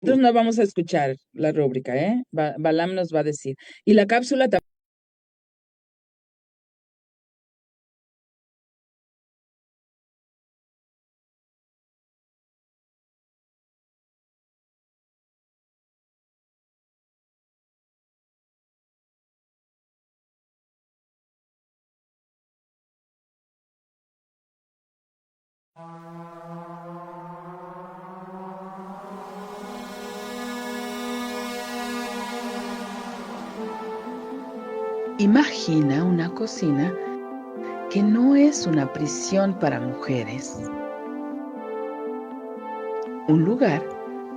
Nosotros no vamos a escuchar la rúbrica, ¿eh? Balam nos va a decir. Y la cápsula también. Imagina una cocina que no es una prisión para mujeres. Un lugar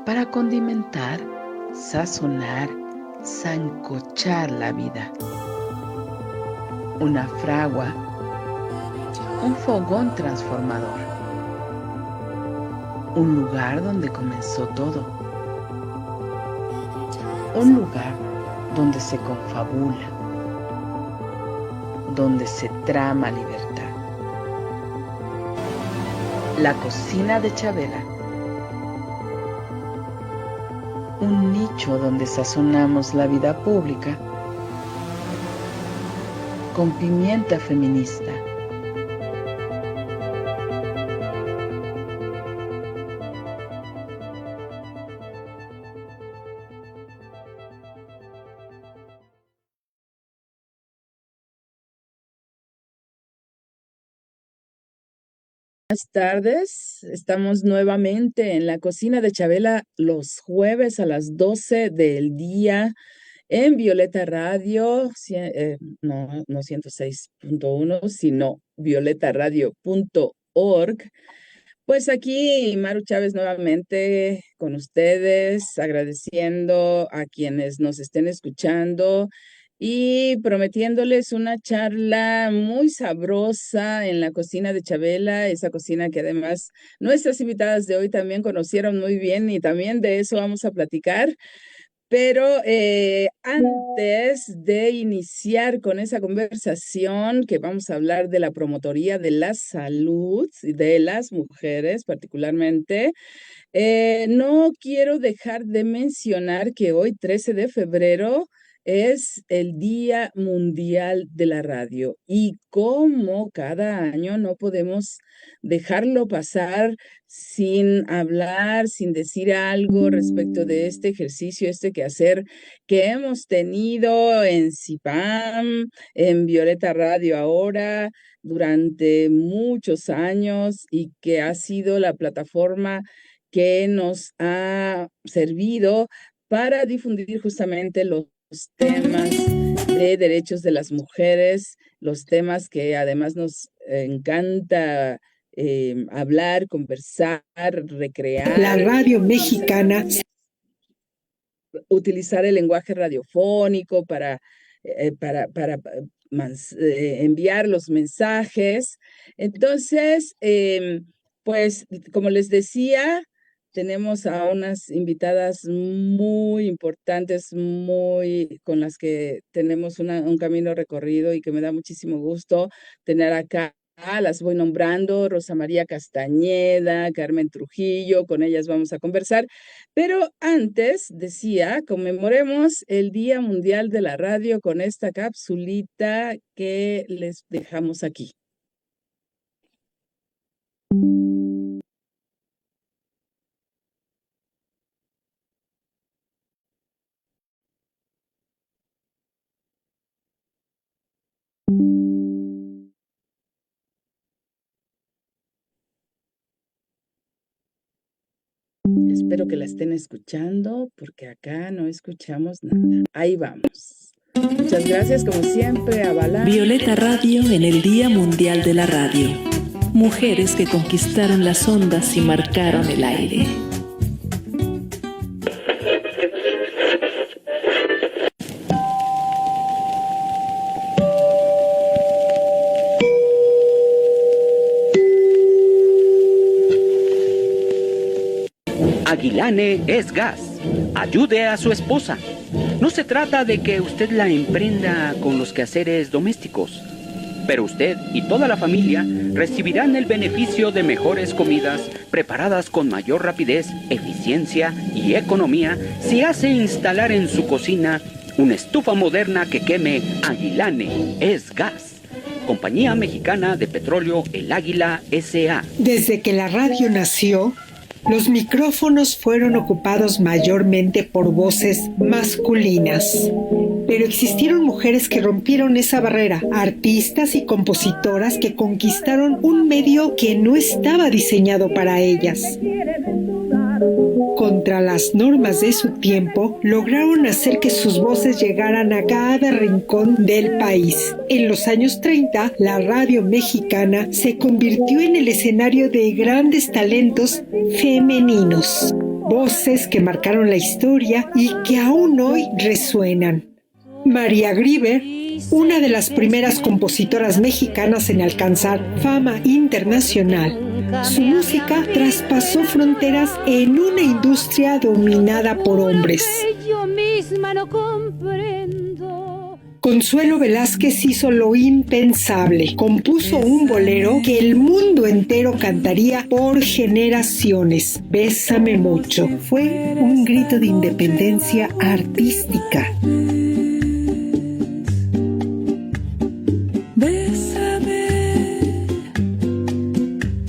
para condimentar, sazonar, sancochar la vida. Una fragua, un fogón transformador. Un lugar donde comenzó todo. Un lugar donde se confabula, donde se trama libertad. La cocina de Chabela. Un nicho donde sazonamos la vida pública con pimienta feminista. Buenas tardes, estamos nuevamente en la cocina de Chabela los jueves a las 12 del día en Violeta Radio, no 106.1, sino violetaradio.org. Pues aquí Maru Chávez nuevamente con ustedes, agradeciendo a quienes nos estén escuchando y prometiéndoles una charla muy sabrosa en la cocina de Chabela, esa cocina que además nuestras invitadas de hoy también conocieron muy bien y también de eso vamos a platicar. Pero antes de iniciar con esa conversación, que vamos a hablar de la promotoría de la salud y de las mujeres particularmente, no quiero dejar de mencionar que hoy, 13 de febrero, es el Día Mundial de la Radio y como cada año no podemos dejarlo pasar sin hablar, sin decir algo respecto de este ejercicio, este quehacer que hemos tenido en CIPAM, en Violeta Radio ahora, durante muchos años y que ha sido la plataforma que nos ha servido para difundir justamente los temas de derechos de las mujeres, los temas que además nos encanta hablar, conversar, recrear. La radio mexicana. Utilizar el lenguaje radiofónico para enviar los mensajes. Entonces, pues, como les decía, tenemos a unas invitadas muy importantes, muy con las que tenemos un camino recorrido y que me da muchísimo gusto tener acá. Las voy nombrando: Rosa María Castañeda, Carmen Trujillo, con ellas vamos a conversar. Pero antes, decía, conmemoremos el Día Mundial de la Radio con esta capsulita que les dejamos aquí. Espero que la estén escuchando porque acá no escuchamos nada. Ahí vamos. Muchas gracias, como siempre, a Balam. Violeta Radio en el Día Mundial de la Radio. Mujeres que conquistaron las ondas y marcaron el aire. Aguilane es gas. Ayude a su esposa. No se trata de que usted la emprenda con los quehaceres domésticos. Pero usted y toda la familia recibirán el beneficio de mejores comidas preparadas con mayor rapidez, eficiencia y economía si hace instalar en su cocina una estufa moderna que queme Aguilane, es gas. Compañía Mexicana de Petróleo El Águila S.A. Desde que la radio nació, los micrófonos fueron ocupados mayormente por voces masculinas. Pero existieron mujeres que rompieron esa barrera, artistas y compositoras que conquistaron un medio que no estaba diseñado para ellas. Contra las normas de su tiempo, lograron hacer que sus voces llegaran a cada rincón del país. En los años 30, la radio mexicana se convirtió en el escenario de grandes talentos femeninos, voces que marcaron la historia y que aún hoy resuenan. María Grieber, una de las primeras compositoras mexicanas en alcanzar fama internacional. Su música traspasó fronteras en una industria dominada por hombres. Consuelo Velázquez hizo lo impensable. Compuso un bolero que el mundo entero cantaría por generaciones. Bésame mucho. Fue un grito de independencia artística.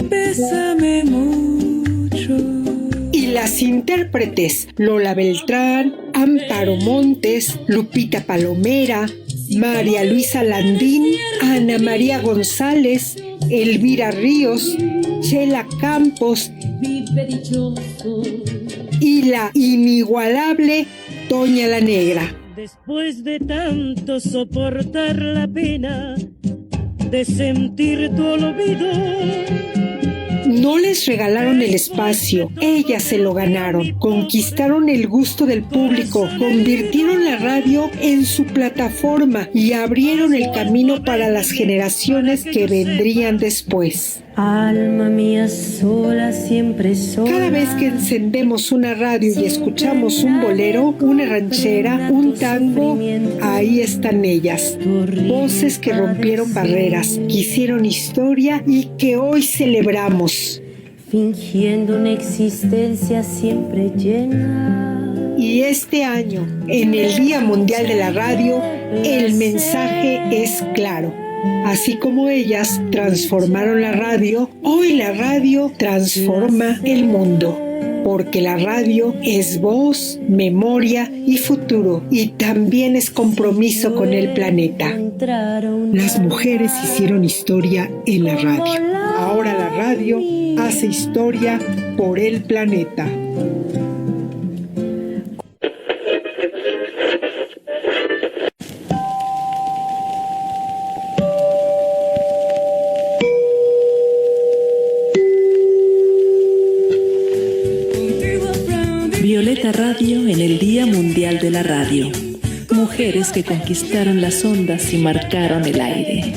Bésame mucho. Y las intérpretes Lola Beltrán, Amparo Montes, Lupita Palomera, María Luisa Landín, Ana María González, Elvira Ríos, Chela Campos y la inigualable Toña la Negra. Después de tanto soportar la pena de sentir tu olvido, no les regalaron el espacio, ellas se lo ganaron, conquistaron el gusto del público, convirtieron la radio en su plataforma y abrieron el camino para las generaciones que vendrían después. alma mía sola, siempre sola. Cada vez que encendemos una radio y escuchamos un bolero, una ranchera, un tango, ahí están ellas. Voces que rompieron barreras, que hicieron historia y que hoy celebramos. Fingiendo una existencia siempre llena. Y este año, en el Día Mundial de la Radio, el mensaje es claro. Así como ellas transformaron la radio, hoy la radio transforma el mundo. Porque la radio es voz, memoria y futuro. Y también es compromiso con el planeta. Las mujeres hicieron historia en la radio. Ahora la radio hace historia por el planeta. Violeta Radio en el Día Mundial de la Radio. Mujeres que conquistaron las ondas y marcaron el aire.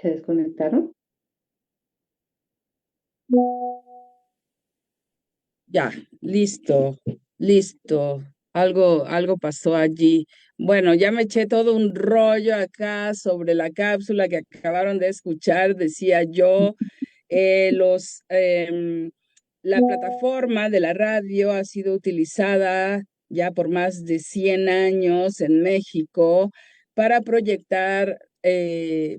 ¿Se desconectaron? Ya, listo, listo. Algo pasó allí. Bueno, ya me eché todo un rollo acá sobre la cápsula que acabaron de escuchar, decía yo. Eh, los, em, la plataforma de la radio ha sido utilizada ya por más de 100 años en México para proyectar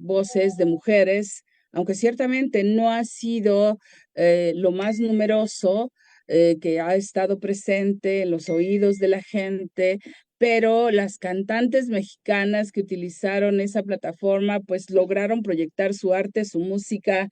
voces de mujeres, aunque ciertamente no ha sido lo más numeroso que ha estado presente en los oídos de la gente, pero las cantantes mexicanas que utilizaron esa plataforma pues lograron proyectar su arte, su música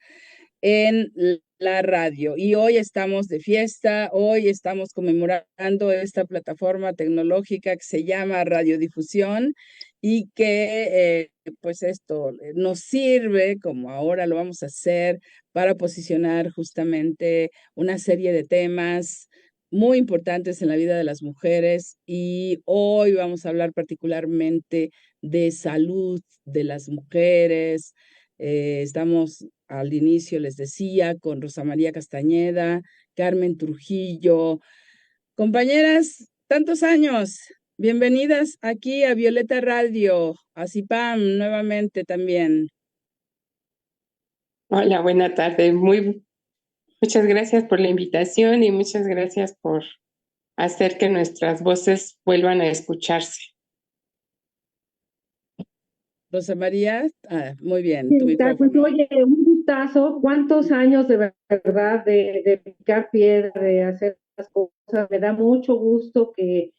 en la radio. Y hoy estamos de fiesta, hoy estamos conmemorando esta plataforma tecnológica que se llama radiodifusión y que pues esto nos sirve, como ahora lo vamos a hacer, para posicionar justamente una serie de temas muy importantes en la vida de las mujeres y hoy vamos a hablar particularmente de salud de las mujeres. Estamos al inicio, les decía, con Rosa María Castañeda, Carmen Trujillo. Compañeras, tantos años. Bienvenidas aquí a Violeta Radio, a CIPAM nuevamente también. Hola, buena tarde. Muchas gracias por la invitación y muchas gracias por hacer que nuestras voces vuelvan a escucharse. Rosa María, muy bien, tu Pues micrófono. oye, un gustazo, cuántos años de verdad de picar piedra, de hacer las cosas, me da mucho gusto que,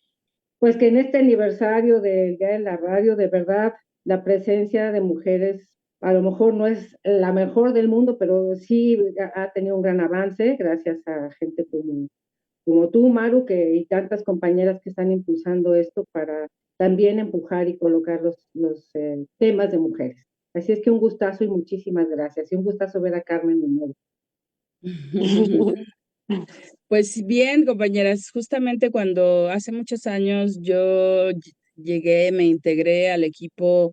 pues que en este aniversario del Día de la Radio, de verdad, la presencia de mujeres a lo mejor no es la mejor del mundo, pero sí ha tenido un gran avance gracias a gente como tú, Maru, y tantas compañeras que están impulsando esto para también empujar y colocar los temas de mujeres. Así es que un gustazo y muchísimas gracias. Y un gustazo ver a Carmen de nuevo. Pues bien, compañeras, justamente cuando hace muchos años yo llegué, me integré al equipo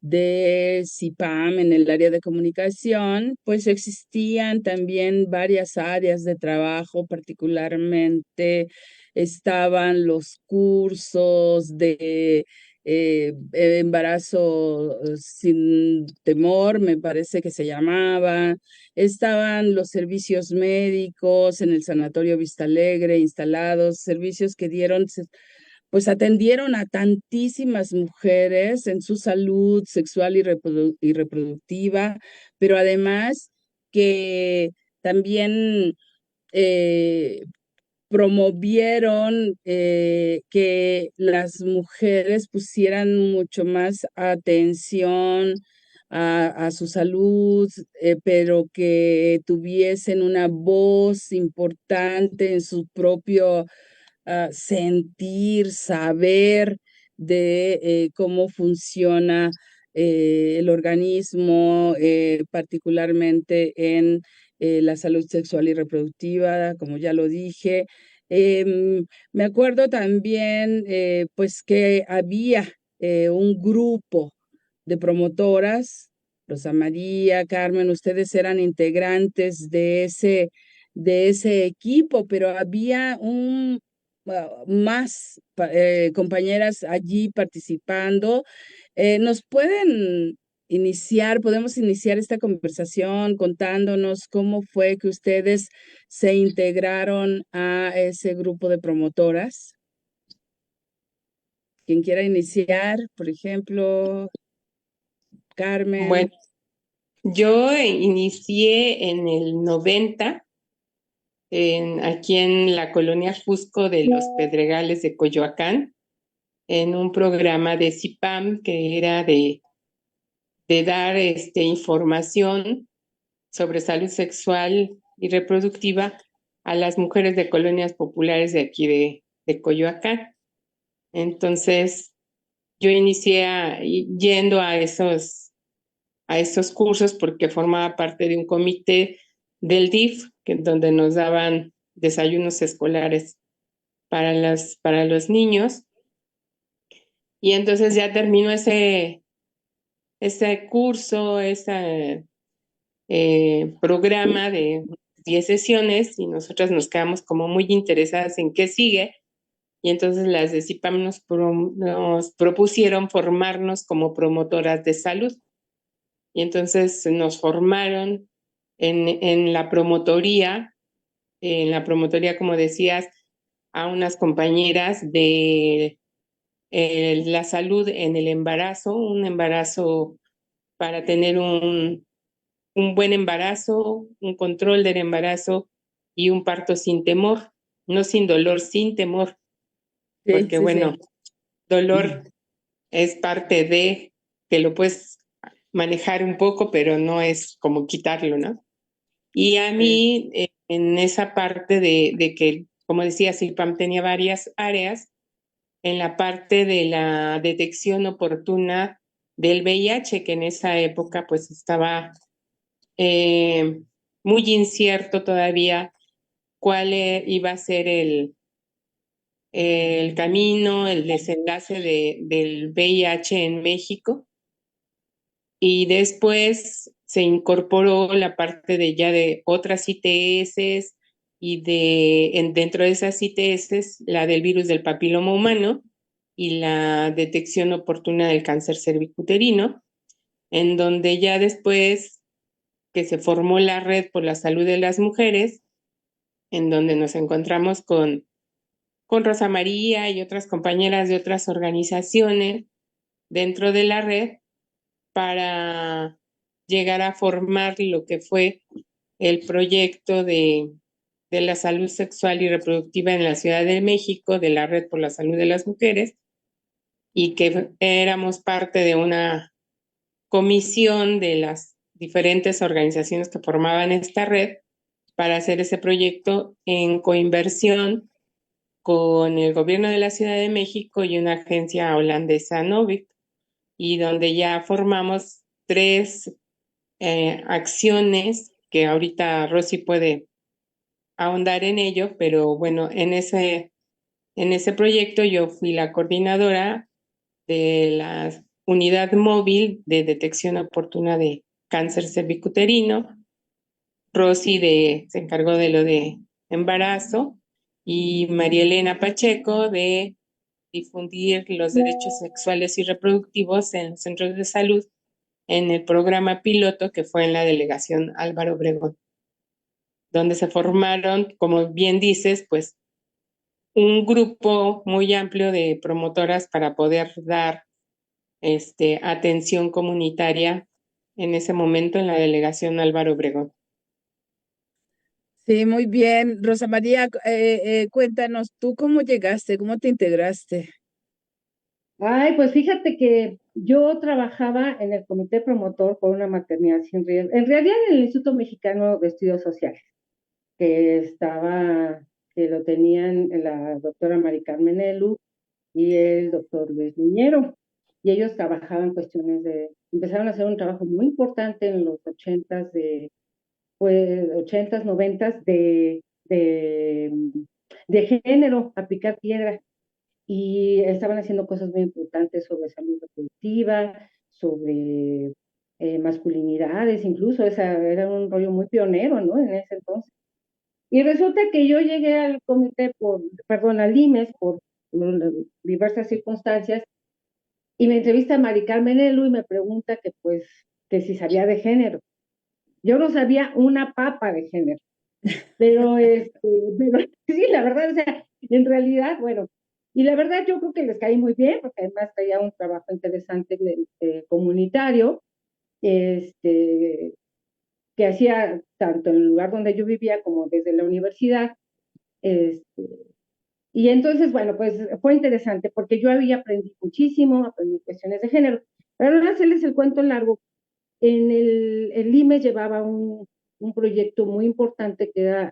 de CIPAM en el área de comunicación, pues existían también varias áreas de trabajo, particularmente estaban los cursos de embarazo sin temor, me parece que se llamaba. Estaban los servicios médicos en el Sanatorio Vista Alegre instalados, servicios que dieron, pues atendieron a tantísimas mujeres en su salud sexual y reproductiva, pero además que también eh, promovieron que las mujeres pusieran mucho más atención a su salud, pero que tuviesen una voz importante en su propio sentir, saber de cómo funciona el organismo, particularmente en la salud sexual y reproductiva, como ya lo dije. Me acuerdo también, pues, que había un grupo de promotoras, Rosa María, Carmen, ustedes eran integrantes de ese equipo, pero había más compañeras allí participando. ¿Nos pueden podemos iniciar esta conversación contándonos cómo fue que ustedes se integraron a ese grupo de promotoras? Quien quiera iniciar, por ejemplo, Carmen. Bueno, yo inicié en el 90 aquí en la colonia Jusco de los Pedregales de Coyoacán, en un programa de CIPAM que era de dar información sobre salud sexual y reproductiva a las mujeres de colonias populares de aquí de Coyoacán. Entonces, yo inicié yendo a esos cursos porque formaba parte de un comité del DIF, donde nos daban desayunos escolares para los niños. Y entonces ya terminó ese ese curso, ese programa de 10 sesiones y nosotras nos quedamos como muy interesadas en qué sigue. Y entonces las de CIPAM nos propusieron formarnos como promotoras de salud. Y entonces nos formaron en la promotoría, como decías, a unas compañeras de la salud en el embarazo, un embarazo para tener un buen embarazo, un control del embarazo y un parto sin temor, no sin dolor, sin temor, Sí, porque sí, sí. bueno, dolor es parte de que lo puedes manejar un poco, pero no es como quitarlo, ¿no? Y a mí, en esa parte de que, como decía, CIPAM tenía varias áreas, en la parte de la detección oportuna del VIH, que en esa época pues estaba muy incierto todavía cuál iba a ser el camino, el desenlace del VIH en México. Y después se incorporó la parte de ya de otras ITS y dentro de esas ITS la del virus del papiloma humano y la detección oportuna del cáncer cervicuterino, en donde ya después que se formó la Red por la Salud de las Mujeres, en donde nos encontramos con Rosa María y otras compañeras de otras organizaciones dentro de la red para llegar a formar lo que fue el proyecto de la salud sexual y reproductiva en la Ciudad de México, de la Red por la Salud de las Mujeres, y que éramos parte de una comisión de las diferentes organizaciones que formaban esta red para hacer ese proyecto en coinversión con el gobierno de la Ciudad de México y una agencia holandesa, Novik, y donde ya formamos 3 acciones que ahorita Rosy puede ahondar en ello, pero bueno, en ese proyecto yo fui la coordinadora de la unidad móvil de detección oportuna de cáncer cervicuterino. Rosy se encargó de lo de embarazo y María Elena Pacheco de difundir los derechos sexuales y reproductivos en los centros de salud en el programa piloto que fue en la delegación Álvaro Obregón, donde se formaron, como bien dices, pues un grupo muy amplio de promotoras para poder dar atención comunitaria en ese momento en la delegación Álvaro Obregón. Sí, muy bien. Rosa María, cuéntanos, ¿tú cómo llegaste? ¿Cómo te integraste? Ay, pues fíjate que yo trabajaba en el comité promotor por una maternidad sin riesgo, en realidad en el Instituto Mexicano de Estudios Sociales, que que lo tenían la doctora Mari Carmen Elu y el doctor Luis Miñero, y ellos trabajaban cuestiones empezaron a hacer un trabajo muy importante en los ochentas, noventas de género, aplicar piedra, y estaban haciendo cosas muy importantes sobre salud reproductiva, sobre masculinidades, incluso, era un rollo muy pionero, ¿no? En ese entonces. Y resulta que yo llegué al comité al IMES por diversas circunstancias, y me entrevista a Mari Carmen Elu y me pregunta que si sabía de género. Yo no sabía una papa de género, pero, pero sí, la verdad, o sea, en realidad, bueno, y la verdad yo creo que les caí muy bien, porque además traía un trabajo interesante comunitario, que hacía tanto en el lugar donde yo vivía como desde la universidad. Este, y entonces, bueno, pues fue interesante porque yo había aprendido muchísimo, aprendí cuestiones de género. Pero no hacerles el cuento largo, el IME llevaba un proyecto muy importante que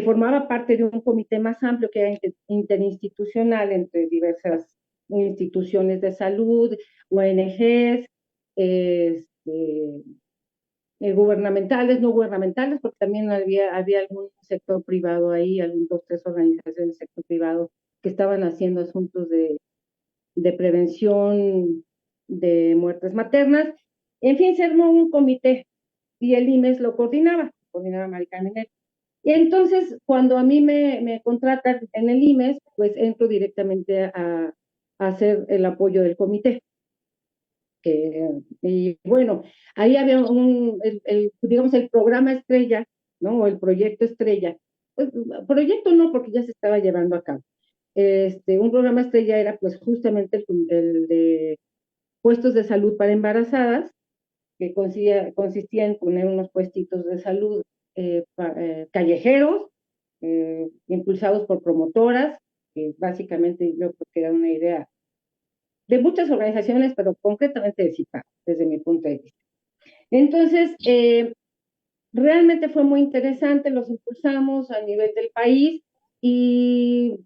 formaba parte de un comité más amplio que era interinstitucional entre diversas instituciones de salud, ONGs, gubernamentales, no gubernamentales, porque también había algún sector privado ahí, dos, tres organizaciones del sector privado que estaban haciendo asuntos de prevención de muertes maternas. En fin, se armó un comité y el IMES lo coordinaba Mari Carmen. Y entonces, cuando a mí me contratan en el IMES, pues entro directamente a hacer el apoyo del comité. Y bueno, ahí había digamos, el programa estrella, ¿no? O el proyecto estrella. Pues, proyecto no, porque ya se estaba llevando a cabo. Un programa estrella era pues justamente el de puestos de salud para embarazadas, que consistía en poner unos puestitos de salud callejeros, impulsados por promotoras, que básicamente yo creo que era una idea de muchas organizaciones, pero concretamente de CIPAC, desde mi punto de vista. Entonces, realmente fue muy interesante, los impulsamos a nivel del país y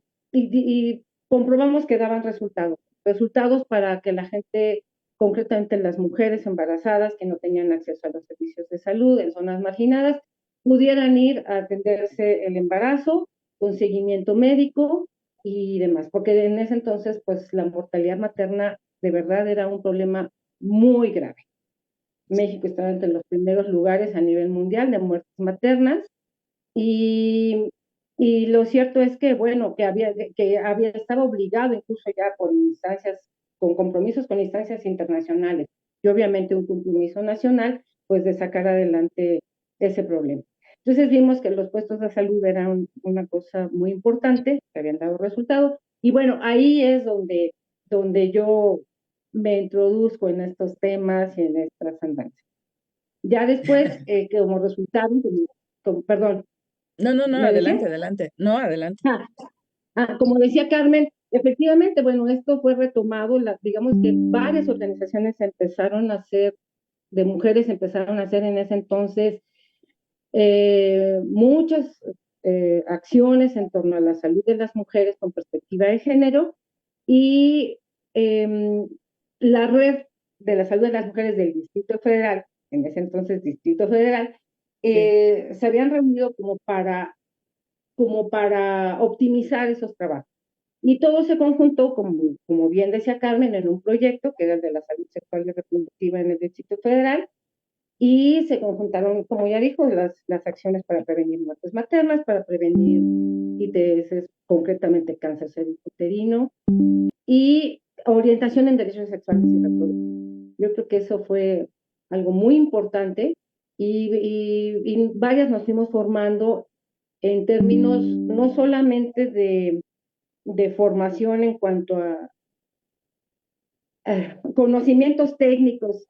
comprobamos que daban resultados para que la gente, concretamente las mujeres embarazadas que no tenían acceso a los servicios de salud en zonas marginadas, pudieran ir a atenderse el embarazo con seguimiento médico y demás, porque en ese entonces, pues la mortalidad materna de verdad era un problema muy grave. México estaba entre los primeros lugares a nivel mundial de muertes maternas y, y lo cierto es que, bueno, que estado obligado incluso ya por instancias, con compromisos con instancias internacionales y obviamente un compromiso nacional, pues de sacar adelante ese problema. Entonces vimos que los puestos de salud eran una cosa muy importante, que habían dado resultados, y bueno, ahí es donde yo me introduzco en estos temas y en estas andanzas. Ya después, que como resultado, perdón, No, ¿me adelante, decía? adelante. No, adelante. Como decía Carmen, efectivamente, bueno, esto fue retomado, digamos que varias organizaciones empezaron a hacer, de mujeres empezaron a hacer en ese entonces muchas acciones en torno a la salud de las mujeres con perspectiva de género y la red de la salud de las mujeres del Distrito Federal, en ese entonces Distrito Federal, se habían reunido como para optimizar esos trabajos. Y todo se conjuntó, como bien decía Carmen, en un proyecto que era el de la salud sexual y reproductiva en el Distrito Federal, y se conjuntaron, como ya dijo, las acciones para prevenir muertes maternas, para prevenir ITS, concretamente cáncer cervicuterino, y orientación en derechos sexuales y reproductivos. Yo creo que eso fue algo muy importante y varias nos fuimos formando en términos no solamente de formación en cuanto a conocimientos técnicos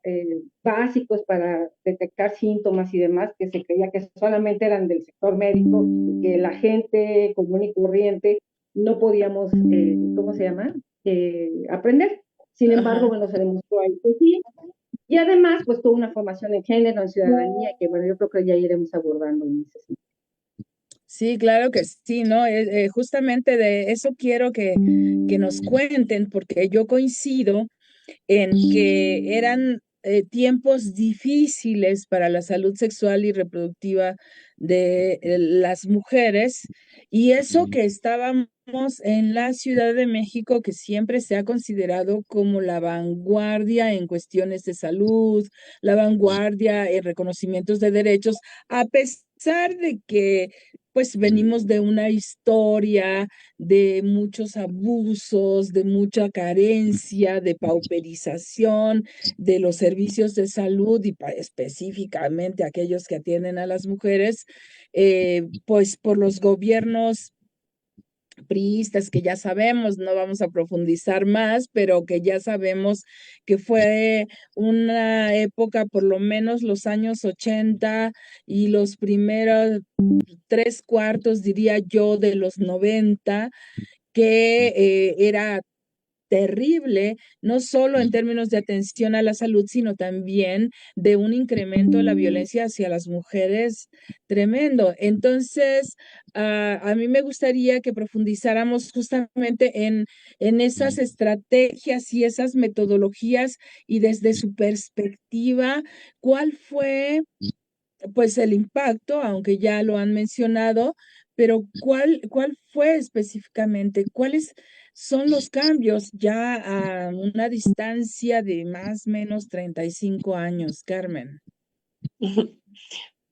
básicos para detectar síntomas y demás, que se creía que solamente eran del sector médico, que la gente común y corriente no podíamos, ¿cómo se llama? Aprender. Sin embargo, bueno, se demostró ahí que sí. Y además, pues toda una formación en género, en ciudadanía, que bueno, yo creo que ya iremos abordando en ese sentido. Sí, claro que sí, ¿no? Justamente de eso quiero que nos cuenten, porque yo coincido en que eran tiempos difíciles para la salud sexual y reproductiva de las mujeres, y eso que estábamos en la Ciudad de México, que siempre se ha considerado como la vanguardia en cuestiones de salud, la vanguardia en reconocimientos de derechos, a pesar de que pues venimos de una historia de muchos abusos, de mucha carencia, de pauperización de los servicios de salud y específicamente aquellos que atienden a las mujeres, pues por los gobiernos priistas que ya sabemos, no vamos a profundizar más, pero que ya sabemos que fue una época, por lo menos los años 80 y los primeros 3/4, diría yo, de los 90, que era terrible, no solo en términos de atención a la salud, sino también de un incremento de la violencia hacia las mujeres tremendo. Entonces, a mí me gustaría que profundizáramos justamente en esas estrategias y esas metodologías y desde su perspectiva, ¿cuál fue pues el impacto, aunque ya lo han mencionado, pero cuál fue específicamente? ¿Cuáles son los cambios ya a una distancia de más o menos 35 años, Carmen?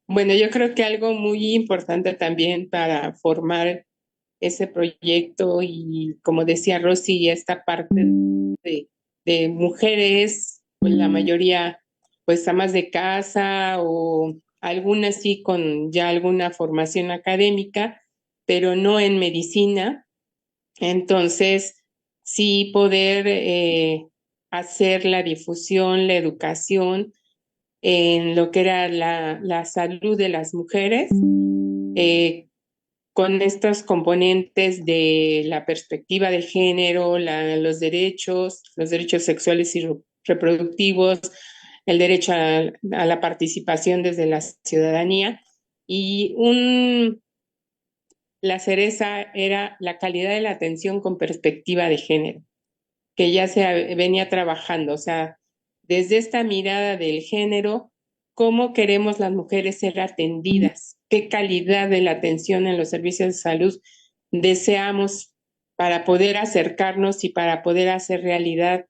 Bueno, yo creo que algo muy importante también para formar ese proyecto y como decía Rosy, esta parte de mujeres, pues la mayoría pues amas de casa o algunas sí con ya alguna formación académica, pero no en medicina. Entonces, sí poder hacer la difusión, la educación en lo que era la salud de las mujeres, eh, con estos componentes de la perspectiva de género, los derechos sexuales y reproductivos, el derecho a la participación desde la ciudadanía y la cereza era la calidad de la atención con perspectiva de género, que ya se venía trabajando, o sea, desde esta mirada del género, cómo queremos las mujeres ser atendidas, qué calidad de la atención en los servicios de salud deseamos para poder acercarnos y para poder hacer realidad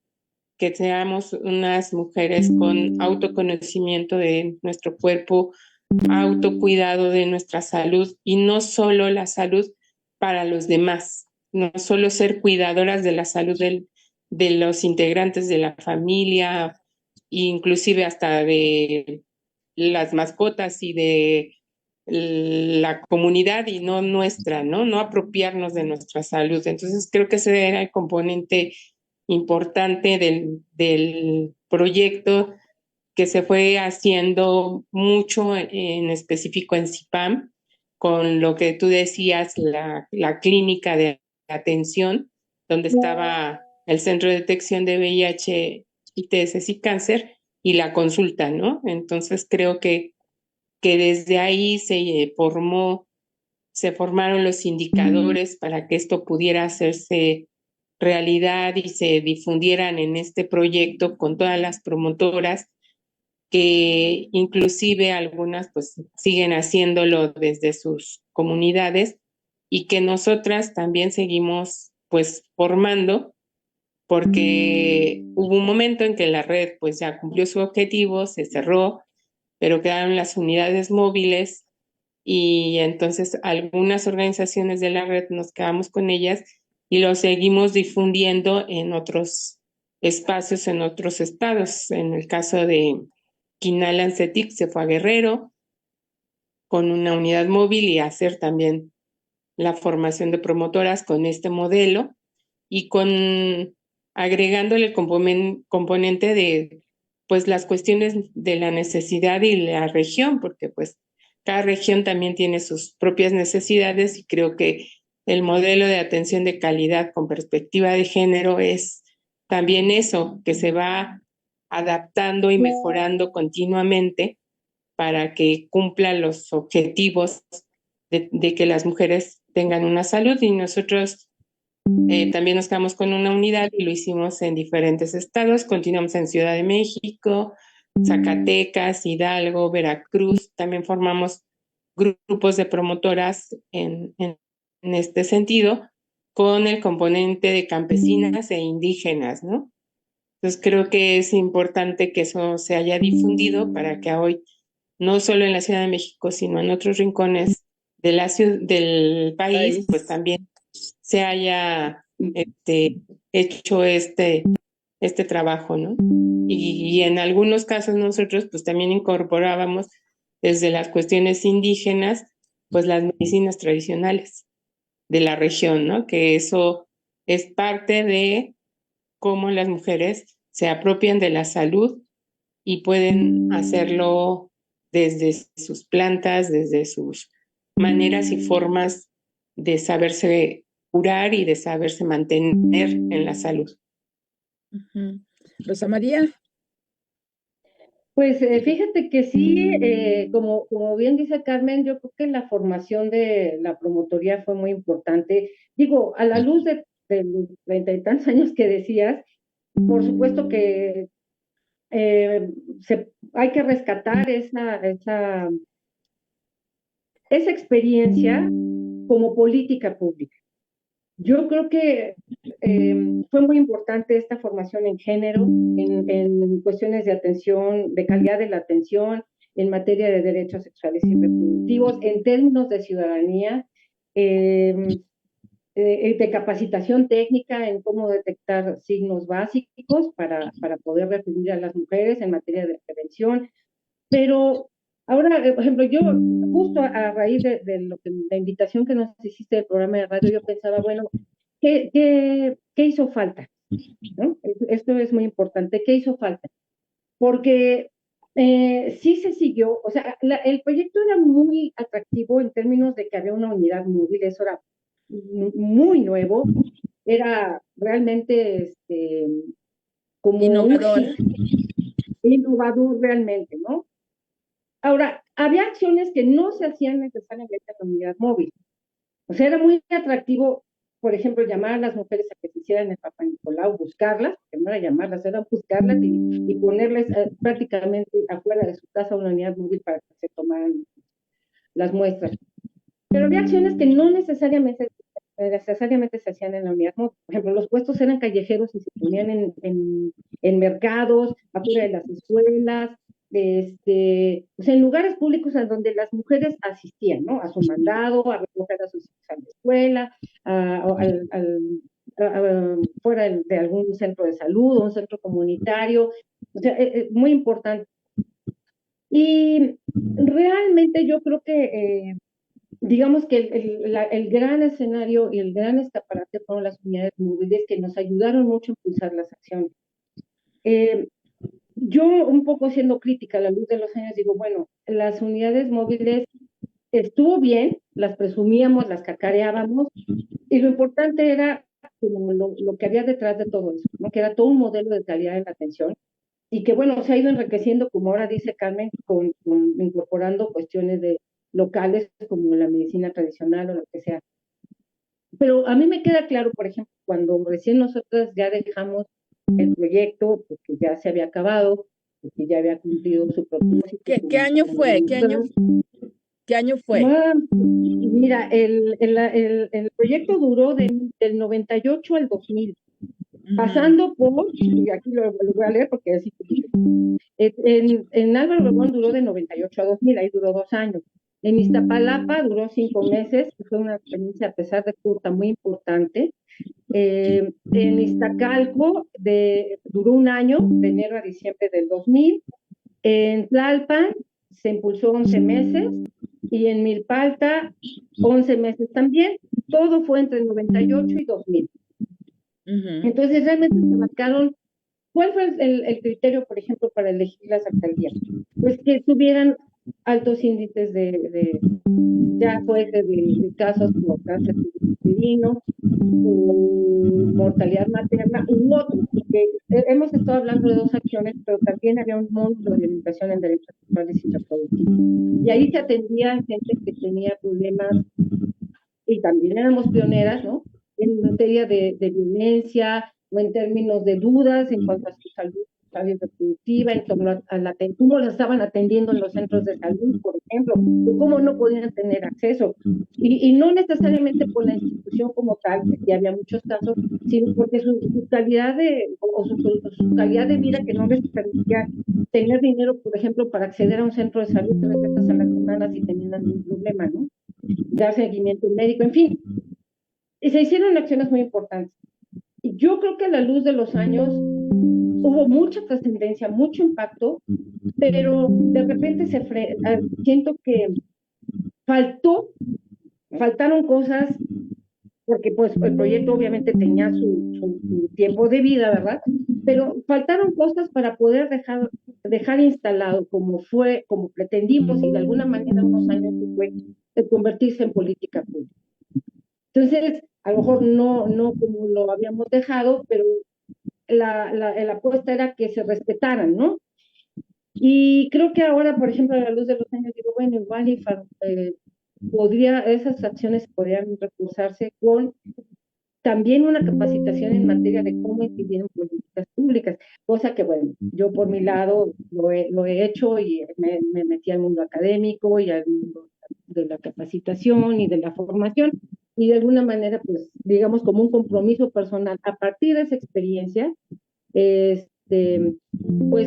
que seamos unas mujeres con autoconocimiento de nuestro cuerpo, autocuidado de nuestra salud y no solo la salud para los demás, no solo ser cuidadoras de la salud de los integrantes de la familia, inclusive hasta de las mascotas y de la comunidad y no nuestra, ¿no? No apropiarnos de nuestra salud. Entonces creo que ese era el componente importante del proyecto que se fue haciendo mucho en específico en CIPAM, con lo que tú decías, la clínica de atención, donde estaba el Centro de Detección de VIH, ITS y Cáncer, y la consulta, ¿no? Entonces creo que desde ahí se formaron los indicadores para que esto pudiera hacerse realidad y se difundieran en este proyecto con todas las promotoras, que inclusive algunas pues siguen haciéndolo desde sus comunidades y que nosotras también seguimos pues formando, porque hubo un momento en que la red pues ya cumplió su objetivo, se cerró, pero quedaron las unidades móviles y entonces algunas organizaciones de la red nos quedamos con ellas y lo seguimos difundiendo en otros espacios, en otros estados. En el caso de Quinal Ancetic se fue a Guerrero con una unidad móvil y hacer también la formación de promotoras con este modelo y con agregándole el componente de pues las cuestiones de la necesidad y la región, porque pues cada región también tiene sus propias necesidades y creo que el modelo de atención de calidad con perspectiva de género es también eso, que se va adaptando y mejorando continuamente para que cumpla los objetivos de que las mujeres tengan una salud y nosotros también nos quedamos con una unidad y lo hicimos en diferentes estados, continuamos en Ciudad de México, Zacatecas, Hidalgo, Veracruz, también formamos grupos de promotoras en este sentido, con el componente de campesinas e indígenas, ¿no? Entonces creo que es importante que eso se haya difundido para que hoy, no solo en la Ciudad de México, sino en otros rincones de del país, pues también se haya hecho este trabajo, ¿no? Y en algunos casos nosotros pues también incorporábamos desde las cuestiones indígenas, pues las medicinas tradicionales de la región, ¿no? Que eso es parte de cómo las mujeres se apropian de la salud y pueden hacerlo desde sus plantas, desde sus maneras y formas de saberse curar y de saberse mantener en la salud. Rosa María. Pues fíjate que sí, como bien dice Carmen, yo creo que la formación de la promotoría fue muy importante. Digo, a la luz de los 30 y tantos años que decías, por supuesto que hay que rescatar esa experiencia como política pública. Yo creo que fue muy importante esta formación en género, en cuestiones de atención, de calidad de la atención, en materia de derechos sexuales y reproductivos, en términos de ciudadanía, eh, de capacitación técnica en cómo detectar signos básicos para poder referir a las mujeres en materia de prevención. Pero ahora, por ejemplo, yo justo a raíz de la invitación que nos hiciste del programa de radio, yo pensaba, bueno, ¿qué hizo falta? ¿No? Esto es muy importante. ¿Qué hizo falta? Porque sí se siguió, o sea, el proyecto era muy atractivo en términos de que había una unidad móvil, eso era muy nuevo, era realmente como un Innovador. hit innovador realmente, ¿no? Ahora, había acciones que no se hacían necesariamente en la unidad móvil. O sea, era muy atractivo, por ejemplo, llamar a las mujeres a que se hicieran el Papa Nicolau, buscarlas, que no era llamarlas, era buscarlas y ponerles prácticamente afuera de su casa una unidad móvil para que se tomaran las muestras. Pero había acciones que no necesariamente se hacían en la unidad móvil. Por ejemplo, los puestos eran callejeros y se ponían en mercados, afuera de las escuelas, o sea, en lugares públicos en donde las mujeres asistían, ¿no? A su mandado, a recoger a sus hijos a la escuela, fuera de algún centro de salud, un centro comunitario, o sea, muy importante. Y realmente yo creo que digamos que el gran escenario y el gran escaparate fueron las unidades móviles que nos ayudaron mucho a impulsar las acciones. Yo un poco siendo crítica a la luz de los años digo, bueno, las unidades móviles estuvo bien, las presumíamos, las cacareábamos, y lo importante era como lo que había detrás de todo eso, ¿no? Que era todo un modelo de calidad en la atención, y que bueno, se ha ido enriqueciendo, como ahora dice Carmen, incorporando cuestiones de locales como la medicina tradicional o lo que sea. Pero a mí me queda claro, por ejemplo, cuando recién nosotros ya dejamos el proyecto, porque ya se había acabado, porque ya había cumplido su propósito. ¿Qué año fue? ¿Qué año fue? Mira, el proyecto duró del 98 al 2000, pasando por, y aquí lo voy a leer porque así en Álvaro Obregón duró de 98 a 2000, ahí duró 2 años. En Iztapalapa duró 5 meses, fue una experiencia a pesar de corta muy importante. En Iztacalco duró 1 año, de enero a diciembre del 2000. En Tlalpan se impulsó 11 meses y en Milpalta 11 meses también. Todo fue entre el 98 y 2000. Entonces realmente se marcaron. ¿Cuál fue el criterio, por ejemplo, para elegir las alcaldías? Pues que tuvieran altos índices ya fue de casos como cáncer uterino, mortalidad materna u otros, porque hemos estado hablando de 2 acciones, pero también había un módulo de educación en derechos sexuales y reproductivos. Y ahí se atendía gente que tenía problemas, y también éramos pioneras, ¿no? En materia de violencia o en términos de dudas en cuanto a su salud reproductiva, en torno a cómo la estaban atendiendo en los centros de salud, por ejemplo, o cómo no podían tener acceso. Y no necesariamente por la institución como tal, que ya había muchos casos, sino porque su calidad su calidad de vida que no les permitía tener dinero, por ejemplo, para acceder a un centro de salud 3 veces a la semana si tenían algún problema, ¿no? Dar seguimiento médico, en fin. Y se hicieron acciones muy importantes. Y yo creo que a la luz de los años hubo mucha trascendencia, mucho impacto, pero de repente siento que faltaron cosas, porque pues el proyecto obviamente tenía su tiempo de vida, ¿verdad? Pero faltaron cosas para poder dejar instalado como pretendimos y de alguna manera unos años después convertirse en política pública. Entonces, a lo mejor no como lo habíamos dejado, pero la apuesta era que se respetaran, ¿no? Y creo que ahora, por ejemplo, a la luz de los años, digo, bueno, igual esas acciones podrían reforzarse con también una capacitación en materia de cómo incidir en políticas públicas, cosa que, bueno, yo por mi lado lo he hecho y me metí al mundo académico y al mundo de la capacitación y de la formación, y de alguna manera, pues, digamos, como un compromiso personal, a partir de esa experiencia, pues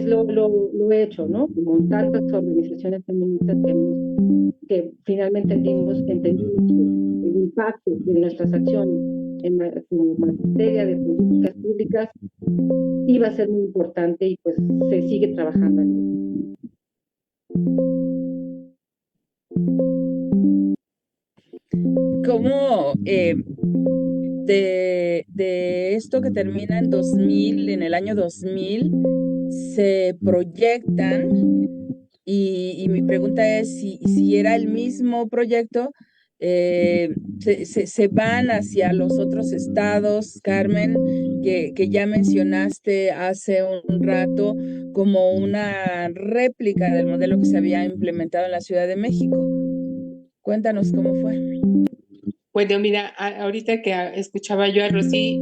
lo he hecho, ¿no? Como tantas organizaciones feministas que finalmente entendimos el impacto de nuestras acciones como materia de políticas públicas iba a ser muy importante y pues se sigue trabajando en ello. ¿Cómo de esto que termina en 2000, en el año 2000, se proyectan? Y mi pregunta es si era el mismo proyecto, se van hacia los otros estados, Carmen, que ya mencionaste hace un rato, como una réplica del modelo que se había implementado en la Ciudad de México. Cuéntanos cómo fue. Bueno, mira, ahorita que escuchaba yo a Rosy,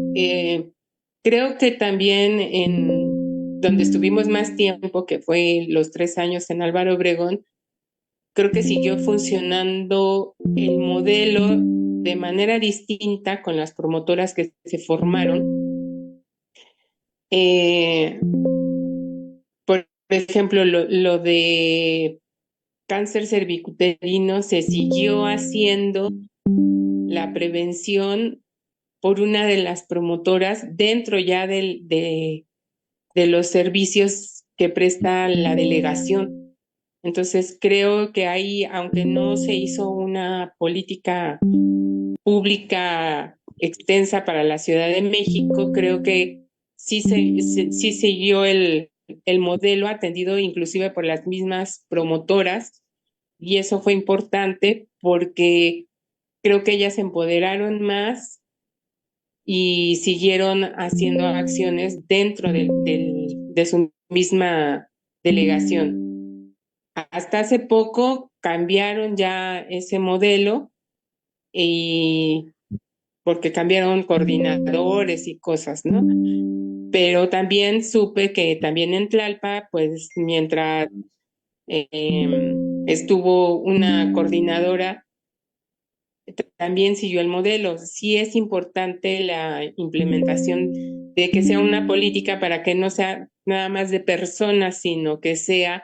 creo que también en donde estuvimos más tiempo, que fue los 3 años en Álvaro Obregón, creo que siguió funcionando el modelo de manera distinta con las promotoras que se formaron. Por ejemplo, lo de cáncer cervicuterino se siguió haciendo la prevención por una de las promotoras dentro ya de los servicios que presta la delegación. Entonces creo que ahí, aunque no se hizo una política pública extensa para la Ciudad de México, creo que sí siguió el modelo atendido inclusive por las mismas promotoras, y eso fue importante porque creo que ellas se empoderaron más y siguieron haciendo acciones dentro de su misma delegación. Hasta hace poco cambiaron ya ese modelo y porque cambiaron coordinadores y cosas, ¿no? Pero también supe que también en Tlalpa, pues mientras estuvo una coordinadora, también siguió el modelo. Sí es importante la implementación de que sea una política para que no sea nada más de personas, sino que sea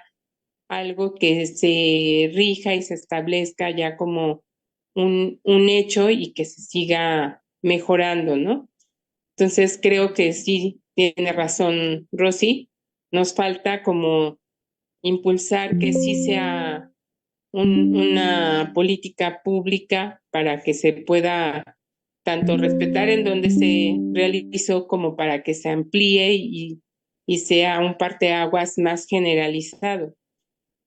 algo que se rija y se establezca ya como un hecho y que se siga mejorando, ¿no? Entonces creo que sí tiene razón Rosy, nos falta como impulsar que sí sea una política pública para que se pueda tanto respetar en donde se realizó como para que se amplíe y sea un parteaguas más generalizado.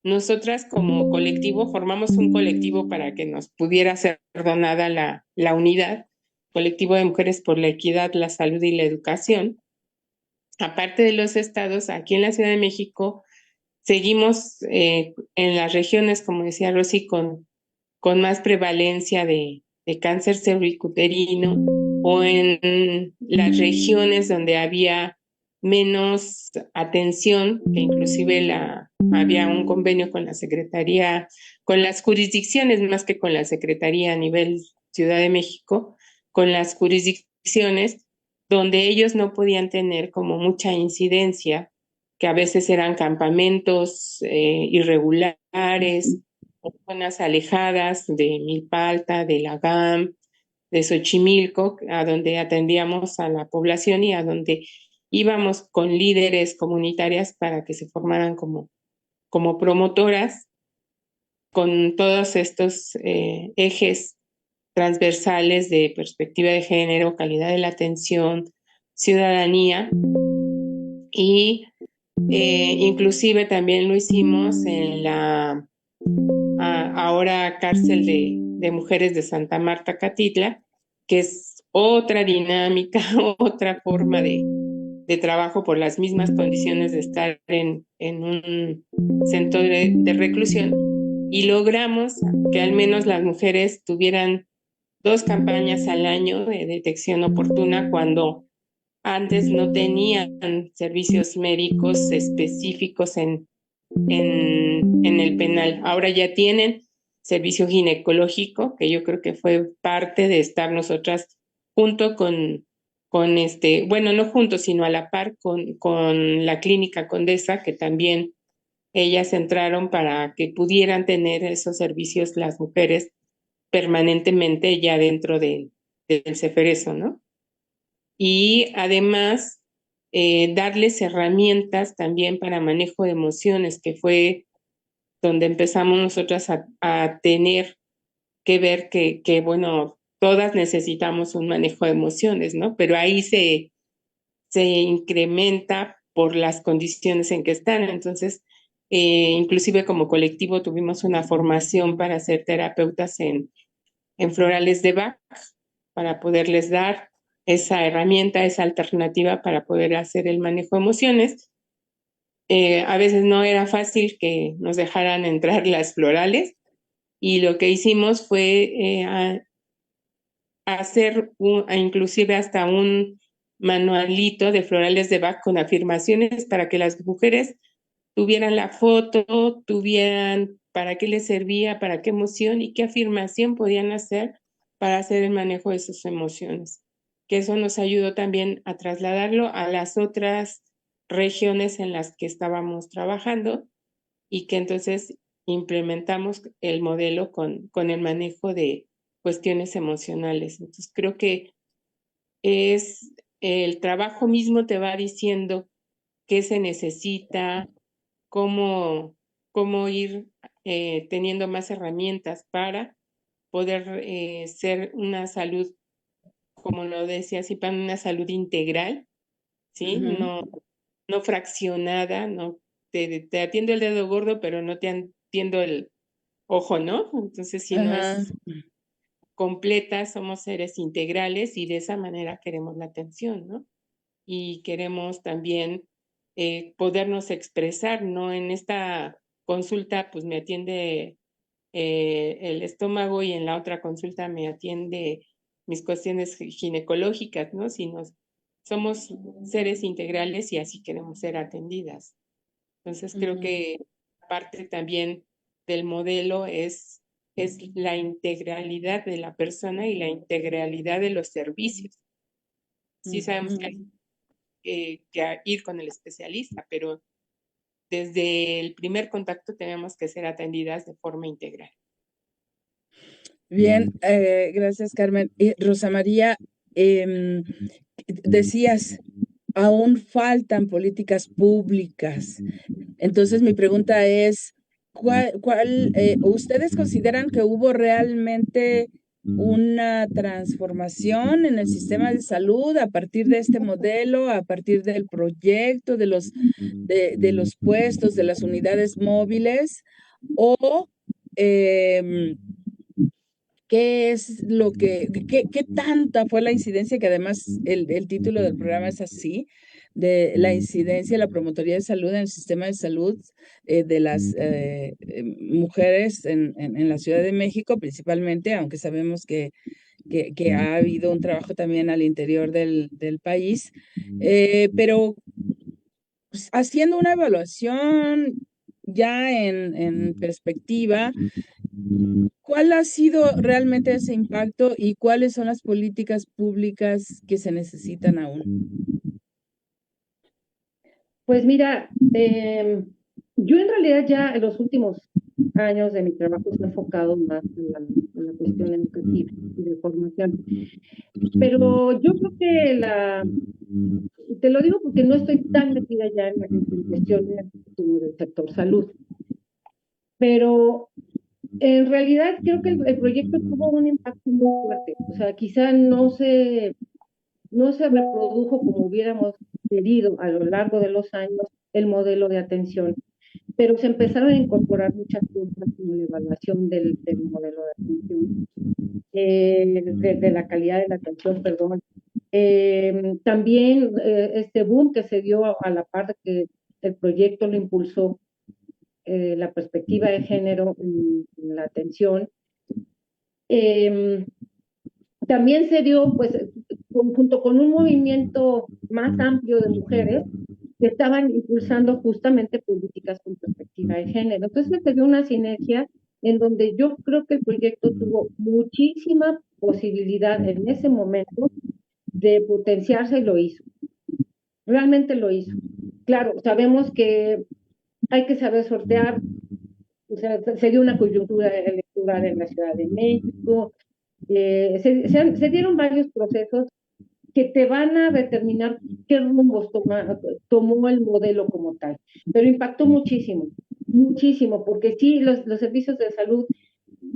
Nosotras como colectivo formamos un colectivo para que nos pudiera ser donada la unidad, colectivo de mujeres por la equidad, la salud y la educación. Aparte de los estados, aquí en la Ciudad de México seguimos en las regiones, como decía Rosy, con más prevalencia de cáncer cervicuterino, o en las regiones donde había menos atención, que inclusive había un convenio con la Secretaría, con las jurisdicciones más que con la Secretaría a nivel Ciudad de México, con las jurisdicciones donde ellos no podían tener como mucha incidencia, que a veces eran campamentos irregulares, o zonas alejadas de Milpa Alta, de la GAM, de Xochimilco, a donde atendíamos a la población y a donde íbamos con líderes comunitarias para que se formaran como promotoras con todos estos ejes transversales de perspectiva de género, calidad de la atención, ciudadanía, y inclusive también lo hicimos en la ahora cárcel de mujeres de Santa Marta, Catitla, que es otra dinámica, otra forma de trabajo por las mismas condiciones de estar en un centro de reclusión, y logramos que al menos las mujeres tuvieran 2 campañas al año de detección oportuna cuando antes no tenían servicios médicos específicos en el penal. Ahora ya tienen, servicio ginecológico, que yo creo que fue parte de estar nosotras junto con bueno, no juntos, sino a la par con la Clínica Condesa, que también ellas entraron para que pudieran tener esos servicios las mujeres permanentemente ya dentro del Ceferezo, ¿no? Y además darles herramientas también para manejo de emociones, que fue donde empezamos nosotras a tener que ver que, bueno, todas necesitamos un manejo de emociones, ¿no? Pero ahí se incrementa por las condiciones en que están. Entonces, inclusive como colectivo tuvimos una formación para ser terapeutas en florales de Bach, para poderles dar esa herramienta, esa alternativa para poder hacer el manejo de emociones. A veces no era fácil que nos dejaran entrar las florales, y lo que hicimos fue hacer inclusive hasta un manualito de florales de Bach con afirmaciones para que las mujeres tuvieran la foto, tuvieran para qué les servía, para qué emoción y qué afirmación podían hacer para hacer el manejo de sus emociones. Que eso nos ayudó también a trasladarlo a las otras regiones en las que estábamos trabajando, y que entonces implementamos el modelo con el manejo de cuestiones emocionales. Entonces creo que es el trabajo mismo te va diciendo qué se necesita, cómo ir teniendo más herramientas para poder ser una salud, como lo decía Sipan, una salud integral, ¿sí? No fraccionada, no te atiendo el dedo gordo, pero no te atiendo el ojo, ¿no? Entonces, si no es completa, somos seres integrales, y de esa manera queremos la atención, ¿no? Y queremos también podernos expresar, ¿no? En esta consulta, pues me atiende el estómago, y en la otra consulta me atiende mis cuestiones ginecológicas, ¿no? Somos seres integrales y así queremos ser atendidas. Entonces creo que parte también del modelo es la integralidad de la persona y la integralidad de los servicios. Sí sabemos que hay que ir con el especialista, pero desde el primer contacto tenemos que ser atendidas de forma integral. Bien, gracias, Carmen. Rosa María, decías, aún faltan políticas públicas. Entonces, mi pregunta es, ¿ustedes consideran que hubo realmente una transformación en el sistema de salud a partir de este modelo, a partir del proyecto, de los puestos, de las unidades móviles? ¿O qué es qué tanta fue la incidencia, que además el título del programa es así, de la incidencia de la Promotoría de Salud en el sistema de salud de las mujeres en la Ciudad de México principalmente, aunque sabemos que ha habido un trabajo también al interior del país, pero pues, haciendo una evaluación ya en perspectiva, ¿cuál ha sido realmente ese impacto y cuáles son las políticas públicas que se necesitan aún? Pues mira, yo en realidad ya en los últimos años de mi trabajo se ha enfocado más en la cuestión educativa y de formación. Pero yo creo que te lo digo porque no estoy tan metida ya en cuestiones como del sector salud. Pero en realidad creo que el proyecto tuvo un impacto muy fuerte. O sea, quizá no se reprodujo como hubiéramos querido a lo largo de los años el modelo de atención, pero se empezaron a incorporar muchas cosas como la evaluación del modelo de atención, de la calidad de la atención, perdón. También este boom que se dio a la par de que el proyecto lo impulsó, la perspectiva de género en la atención. También se dio, pues, junto con un movimiento más amplio de mujeres que estaban impulsando justamente políticas con perspectiva de género. Entonces se dio una sinergia en donde yo creo que el proyecto tuvo muchísima posibilidad en ese momento de potenciarse y lo hizo. Realmente lo hizo. Claro, sabemos que hay que saber sortear, o sea, se dio una coyuntura electoral en la Ciudad de México, se dieron varios procesos que te van a determinar qué rumbos tomó el modelo como tal. Pero impactó muchísimo, muchísimo, porque sí, los servicios de salud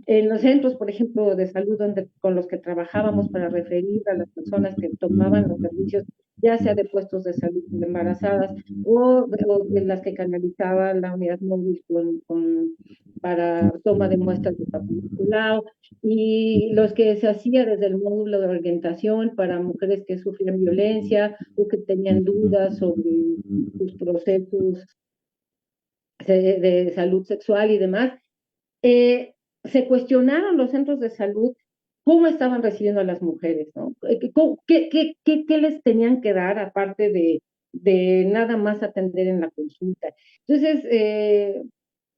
en los centros, por ejemplo, de salud con los que trabajábamos para referir a las personas que tomaban los servicios, ya sea de puestos de salud de embarazadas o de las que canalizaba la unidad móvil para toma de muestras de papel maculado, y los que se hacía desde el módulo de orientación para mujeres que sufrían violencia o que tenían dudas sobre sus procesos de salud sexual y demás. Se cuestionaron los centros de salud cómo estaban recibiendo a las mujeres, ¿no? ¿Qué les tenían que dar aparte de nada más atender en la consulta? Entonces,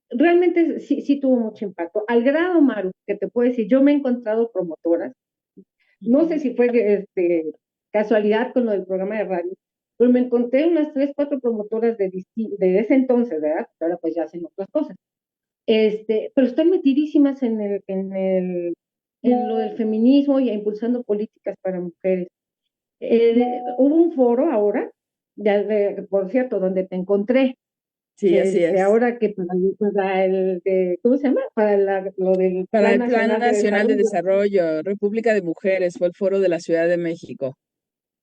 realmente sí tuvo mucho impacto. Al grado, Maru, que te puedo decir, yo me he encontrado promotoras, no sé si fue casualidad con lo del programa de radio, pero me encontré unas 3, 4 promotoras de ese entonces, ¿verdad? Ahora pues ya hacen otras cosas. Pero están metidísimas en lo del feminismo y impulsando políticas para mujeres. Hubo un foro ahora, por cierto, donde te encontré. Sí, así es. Ahora que para ¿cómo se llama? Lo del Para el Plan Nacional Nacional de Desarrollo, República de Mujeres, fue el foro de la Ciudad de México.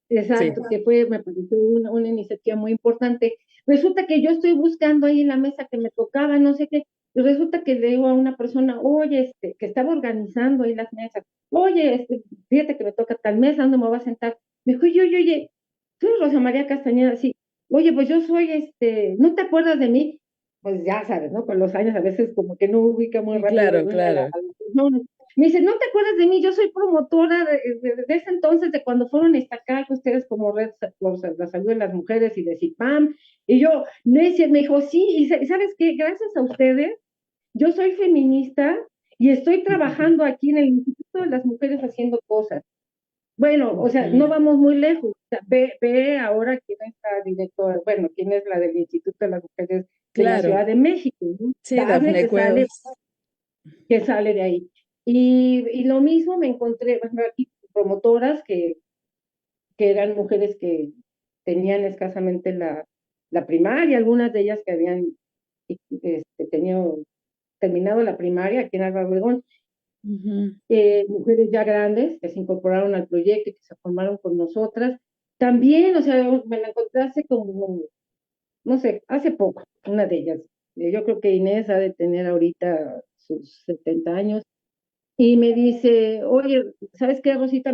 Exacto, Sí. que me pareció una iniciativa muy importante. Resulta que yo estoy buscando ahí en la mesa que me tocaba, no sé qué, y resulta que le digo a una persona, oye, que estaba organizando ahí las mesas, oye, fíjate que me toca tal mesa, ¿dónde me voy a sentar? Me dijo, oye, tú eres Rosa María Castañeda, sí, oye, pues yo soy, ¿no te acuerdas de mí? Pues ya sabes, ¿no? Con los años a veces como que no ubica muy rápido Claro, a claro. las personas. Me dice, ¿no te acuerdas de mí? Yo soy promotora de ese entonces, de cuando fueron a destacar ustedes como Red por la Salud de las Mujeres y de CIPAM. Y yo, me dijo, sí, y ¿sabes qué? Gracias a ustedes, yo soy feminista y estoy trabajando aquí en el Instituto de las Mujeres haciendo cosas. Bueno, o sea, no vamos muy lejos. O sea, ve ahora quién es la directora, bueno, quién es la del Instituto de las Mujeres de la Ciudad de México, ¿no? Sí, Dafne que sale de ahí. Y lo mismo me encontré, aquí promotoras que eran mujeres que tenían escasamente la primaria, algunas de ellas que habían tenido terminado la primaria aquí en Álvaro Obregón, mujeres ya grandes que se incorporaron al proyecto y que se formaron con nosotras. También, o sea, me la encontré hace como, no sé, hace poco, una de ellas. Yo creo que Inés ha de tener ahorita sus 70 años. Y me dice, oye, ¿sabes qué, Rosita?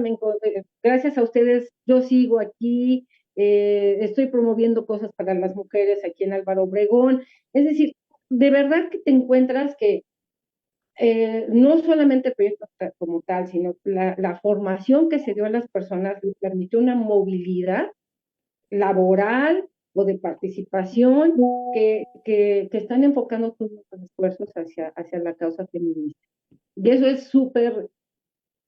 Gracias a ustedes, yo sigo aquí, estoy promoviendo cosas para las mujeres aquí en Álvaro Obregón. Es decir, de verdad que te encuentras que no solamente el proyecto como tal, sino la formación que se dio a las personas les permitió una movilidad laboral o de participación que están enfocando sus esfuerzos hacia la causa feminista. Y eso es súper,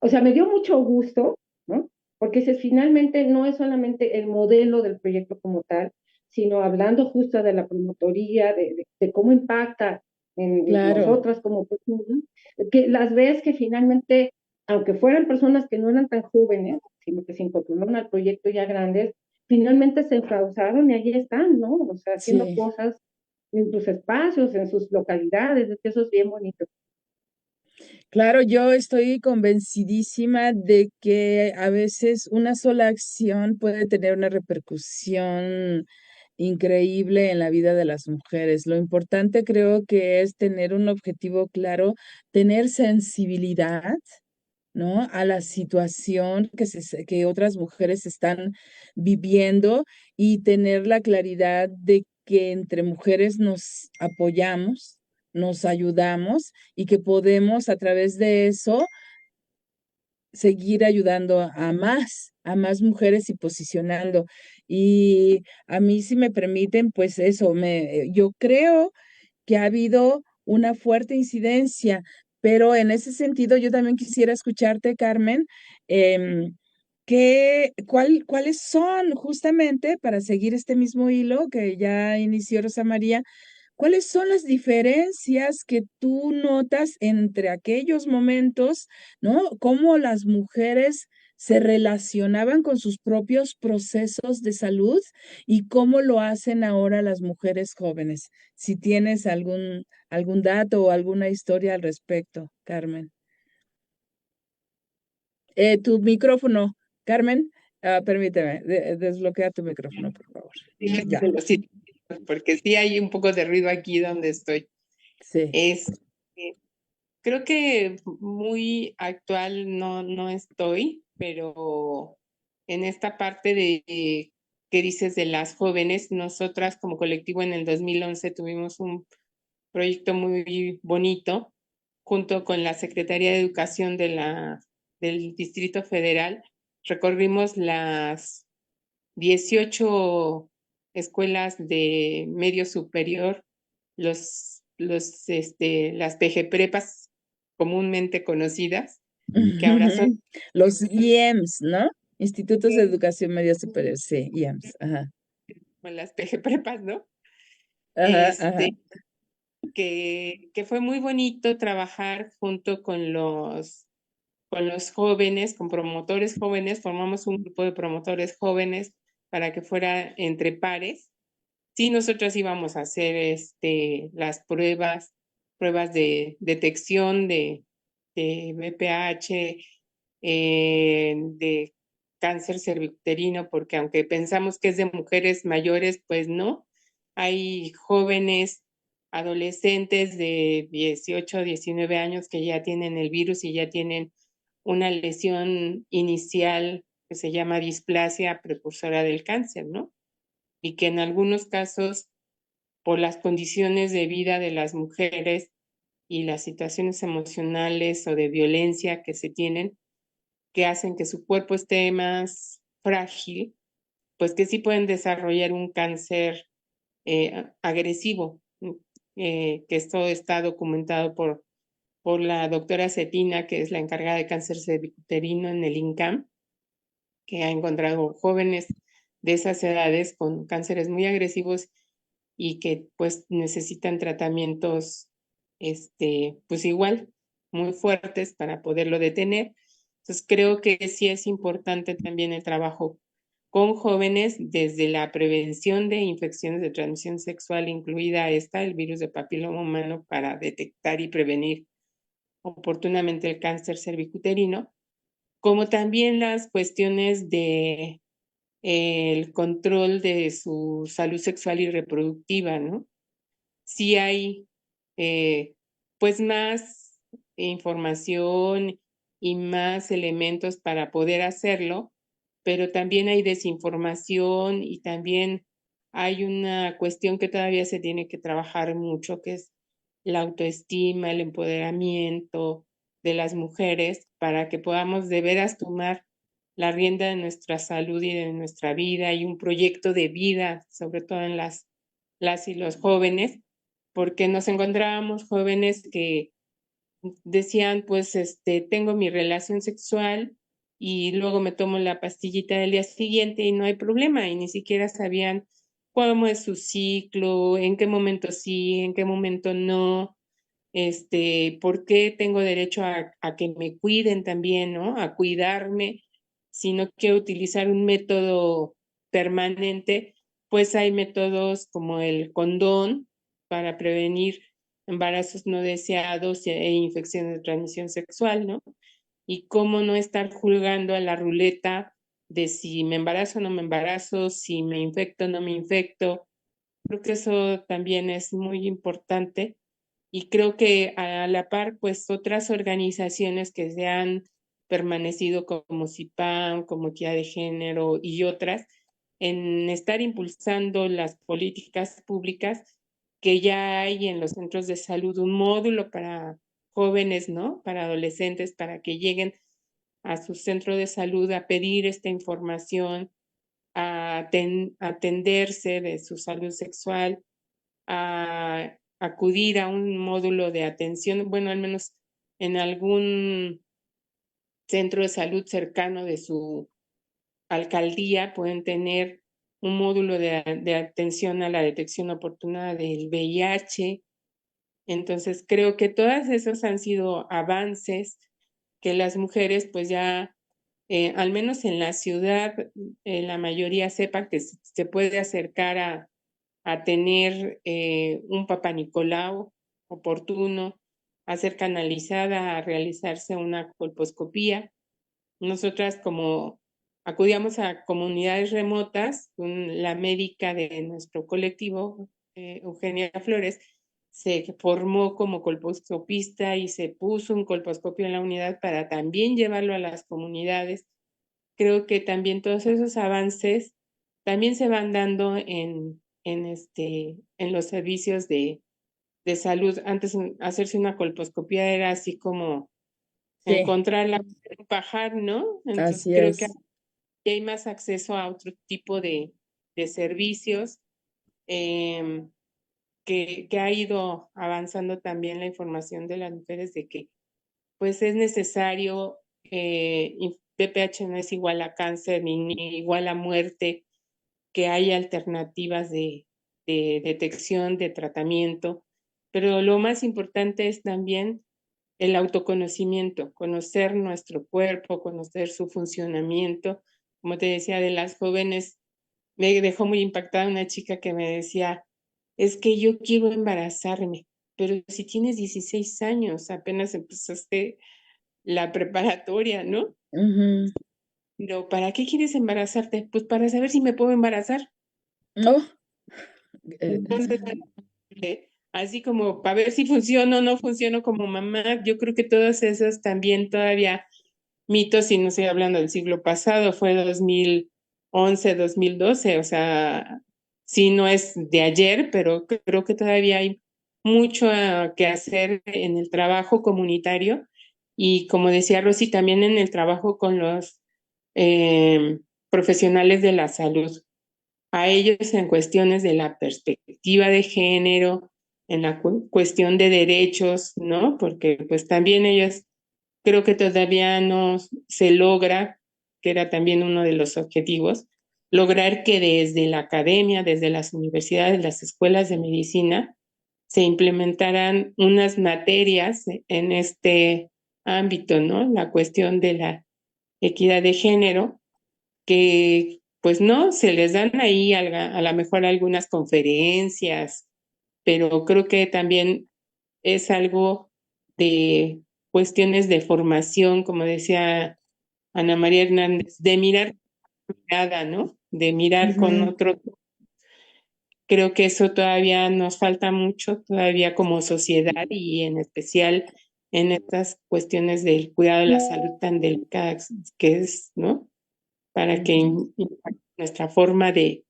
o sea, me dio mucho gusto, ¿no? Porque finalmente no es solamente el modelo del proyecto como tal, sino hablando justo de la promotoría, de cómo impacta en nosotras como personas, que las ves que finalmente, aunque fueran personas que no eran tan jóvenes, sino que se incorporaron al proyecto ya grandes, finalmente se encauzaron y allí están, ¿no? O sea, haciendo cosas en sus espacios, en sus localidades, es que eso es bien bonito. Claro, yo estoy convencidísima de que a veces una sola acción puede tener una repercusión increíble en la vida de las mujeres. Lo importante creo que es tener un objetivo claro, tener sensibilidad, ¿no? A la situación que otras mujeres están viviendo y tener la claridad de que entre mujeres nos apoyamos, nos ayudamos y que podemos a través de eso seguir ayudando a más mujeres y posicionando. Y a mí, si me permiten, pues eso, yo creo que ha habido una fuerte incidencia. Pero en ese sentido, yo también quisiera escucharte, Carmen, em, ¿cuáles son justamente, para seguir este mismo hilo que ya inició Rosa María, cuáles son las diferencias que tú notas entre aquellos momentos, ¿no? Cómo las mujeres se relacionaban con sus propios procesos de salud y cómo lo hacen ahora las mujeres jóvenes. Si tienes algún dato o alguna historia al respecto, Carmen. Tu micrófono, Carmen, permíteme, desbloquea tu micrófono, por favor. Ya, Sí, porque sí hay un poco de ruido aquí donde estoy. sí. Creo que muy actual no estoy, pero en esta parte que dices de las jóvenes, nosotras como colectivo en el 2011 tuvimos un proyecto muy bonito junto con la Secretaría de Educación del Distrito Federal. Recorrimos las 18 escuelas de medio superior, las PG prepas comúnmente conocidas, que ahora son Los IEMS, ¿no? Institutos de Educación Media Superior, sí, IEMS, ajá. las PG prepas, ¿no? Ajá, ajá. Que fue muy bonito trabajar junto con los jóvenes, con promotores jóvenes, formamos un grupo de promotores jóvenes para que fuera entre pares. Sí, nosotros íbamos a hacer las pruebas de detección de BPH, de cáncer cervicuterino, porque aunque pensamos que es de mujeres mayores, pues no. Hay jóvenes, adolescentes de 18, 19 años que ya tienen el virus y ya tienen una lesión inicial que se llama displasia precursora del cáncer, ¿no? Y que en algunos casos, por las condiciones de vida de las mujeres y las situaciones emocionales o de violencia que se tienen, que hacen que su cuerpo esté más frágil, pues que sí pueden desarrollar un cáncer agresivo, que esto está documentado por la doctora Cetina, que es la encargada de cáncer cervicuterino en el INCAM, que ha encontrado jóvenes de esas edades con cánceres muy agresivos y que pues necesitan tratamientos, pues igual, muy fuertes para poderlo detener. Entonces creo que sí es importante también el trabajo con jóvenes desde la prevención de infecciones de transmisión sexual, incluida el virus de papiloma humano, para detectar y prevenir oportunamente el cáncer cervicuterino, como también las cuestiones de el control de su salud sexual y reproductiva, ¿no? Sí hay pues más información y más elementos para poder hacerlo, pero también hay desinformación y también hay una cuestión que todavía se tiene que trabajar mucho, que es la autoestima, el empoderamiento de las mujeres para que podamos de veras tomar la rienda de nuestra salud y de nuestra vida y un proyecto de vida, sobre todo en las y los jóvenes, porque nos encontrábamos jóvenes que decían, pues, tengo mi relación sexual y luego me tomo la pastillita del día siguiente y no hay problema, y ni siquiera sabían cómo es su ciclo, en qué momento sí, en qué momento no, por qué tengo derecho a que me cuiden también, ¿no? A cuidarme, si no quiero utilizar un método permanente, pues hay métodos como el condón para prevenir embarazos no deseados e infecciones de transmisión sexual, ¿no? Y cómo no estar jugando a la ruleta de si me embarazo o no me embarazo, si me infecto o no me infecto. Creo que eso también es muy importante y creo que a la par, pues otras organizaciones que se han permanecido como CIPAM, como Equidad de Género y otras, en estar impulsando las políticas públicas que ya hay en los centros de salud un módulo para jóvenes, ¿no? Para adolescentes, para que lleguen a su centro de salud a pedir esta información, a atenderse de su salud sexual, a acudir a un módulo de atención, bueno, al menos en algún centro de salud cercano de su alcaldía, pueden tener un módulo de atención a la detección oportuna del VIH. Entonces, creo que todos esos han sido avances que las mujeres, pues ya, al menos en la ciudad, la mayoría sepa que se puede acercar a tener un Papá Nicolau oportuno, a ser canalizada, a realizarse una colposcopía. Nosotras, como acudíamos a comunidades remotas, la médica de nuestro colectivo, Eugenia Flores, se formó como colposcopista y se puso un colposcopio en la unidad para también llevarlo a las comunidades. Creo que también todos esos avances también se van dando en los servicios de salud. Antes hacerse una colposcopía era así como Sí, encontrar un pajar, ¿no? Entonces así creo que es. hay más acceso a otro tipo de servicios, que ha ido avanzando también la información de las mujeres de que pues es necesario, VPH no es igual a cáncer ni igual a muerte, que hay alternativas de detección, de tratamiento, pero lo más importante es también el autoconocimiento, conocer nuestro cuerpo, conocer su funcionamiento. Como te decía, de las jóvenes, me dejó muy impactada una chica que me decía, es que yo quiero embarazarme, pero si tienes 16 años, apenas empezaste la preparatoria, ¿no? Ujú. Pero ¿para qué quieres embarazarte? Pues para saber si me puedo embarazar. Oh, Entonces, así como para ver si funciono o no funciono como mamá, yo creo que todos esos también todavía mitos, y no estoy hablando del siglo pasado, fue 2011, 2012, o sea, sí no es de ayer, pero creo que todavía hay mucho que hacer en el trabajo comunitario y, como decía Rosy, también en el trabajo con los profesionales de la salud, a ellos en cuestiones de la perspectiva de género, en la cuestión de derechos, ¿no? Porque pues también ellos creo que todavía no se logra, que era también uno de los objetivos, lograr que desde la academia, desde las universidades, las escuelas de medicina, se implementaran unas materias en este ámbito, ¿no? La cuestión de la equidad de género, que pues no, se les dan ahí a lo mejor algunas conferencias, pero creo que también es algo de cuestiones de formación, como decía Ana María Hernández, de mirar con mirada, ¿no? De mirar con ujú. otro. Creo que eso todavía nos falta mucho, todavía como sociedad y en especial en estas cuestiones del cuidado de la salud tan delicadas que es, ¿no? Para que impacte nuestra forma de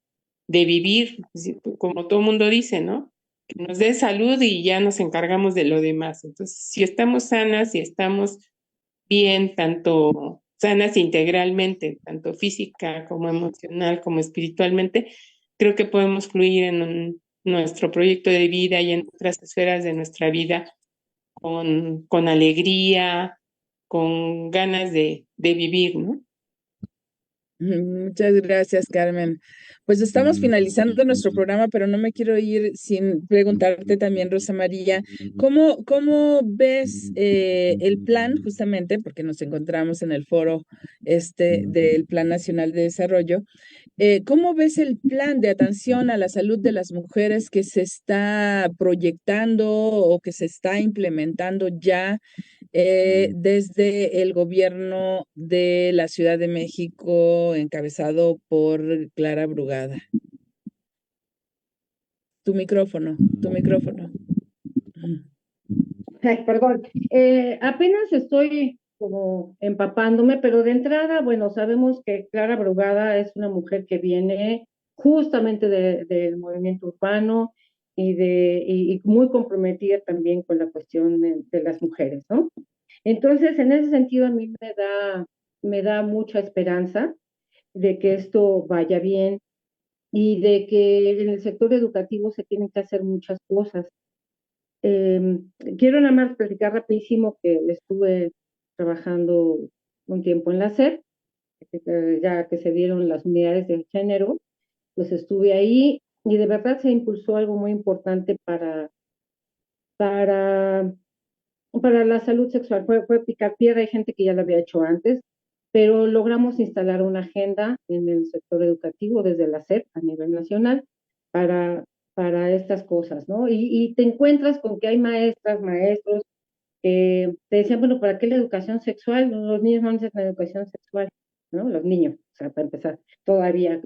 vivir, como todo mundo dice, ¿no? Que nos dé salud y ya nos encargamos de lo demás. Entonces, si estamos sanas y estamos bien, tanto sanas integralmente, tanto física como emocional como espiritualmente, creo que podemos fluir en nuestro proyecto de vida y en otras esferas de nuestra vida con alegría, con ganas de vivir, ¿no? Muchas gracias, Carmen. Pues estamos finalizando nuestro programa, pero no me quiero ir sin preguntarte también, Rosa María, ¿cómo ves el plan, justamente, porque nos encontramos en el foro del Plan Nacional de Desarrollo? ¿Cómo ves el plan de atención a la salud de las mujeres que se está proyectando o que se está implementando ya desde el gobierno de la Ciudad de México, encabezado por Clara Brugada? Tu micrófono, tu micrófono. Ay, perdón, apenas estoy como empapándome, pero de entrada, bueno, sabemos que Clara Brugada es una mujer que viene justamente del movimiento urbano y muy comprometida también con la cuestión de las mujeres, ¿no? Entonces, en ese sentido, a mí me da mucha esperanza de que esto vaya bien y de que en el sector educativo se tienen que hacer muchas cosas. Quiero nada más platicar rapidísimo que estuve trabajando un tiempo en la SEP, ya que se dieron las unidades de género, pues estuve ahí y de verdad se impulsó algo muy importante para la salud sexual. Fue picar piedra, hay gente que ya lo había hecho antes, pero logramos instalar una agenda en el sector educativo desde la SEP a nivel nacional para estas cosas, ¿no? Y te encuentras con que hay maestras, maestros, que te decían, bueno, ¿para qué la educación sexual? Los niños no necesitan educación sexual, ¿no? Los niños, o sea, para empezar, todavía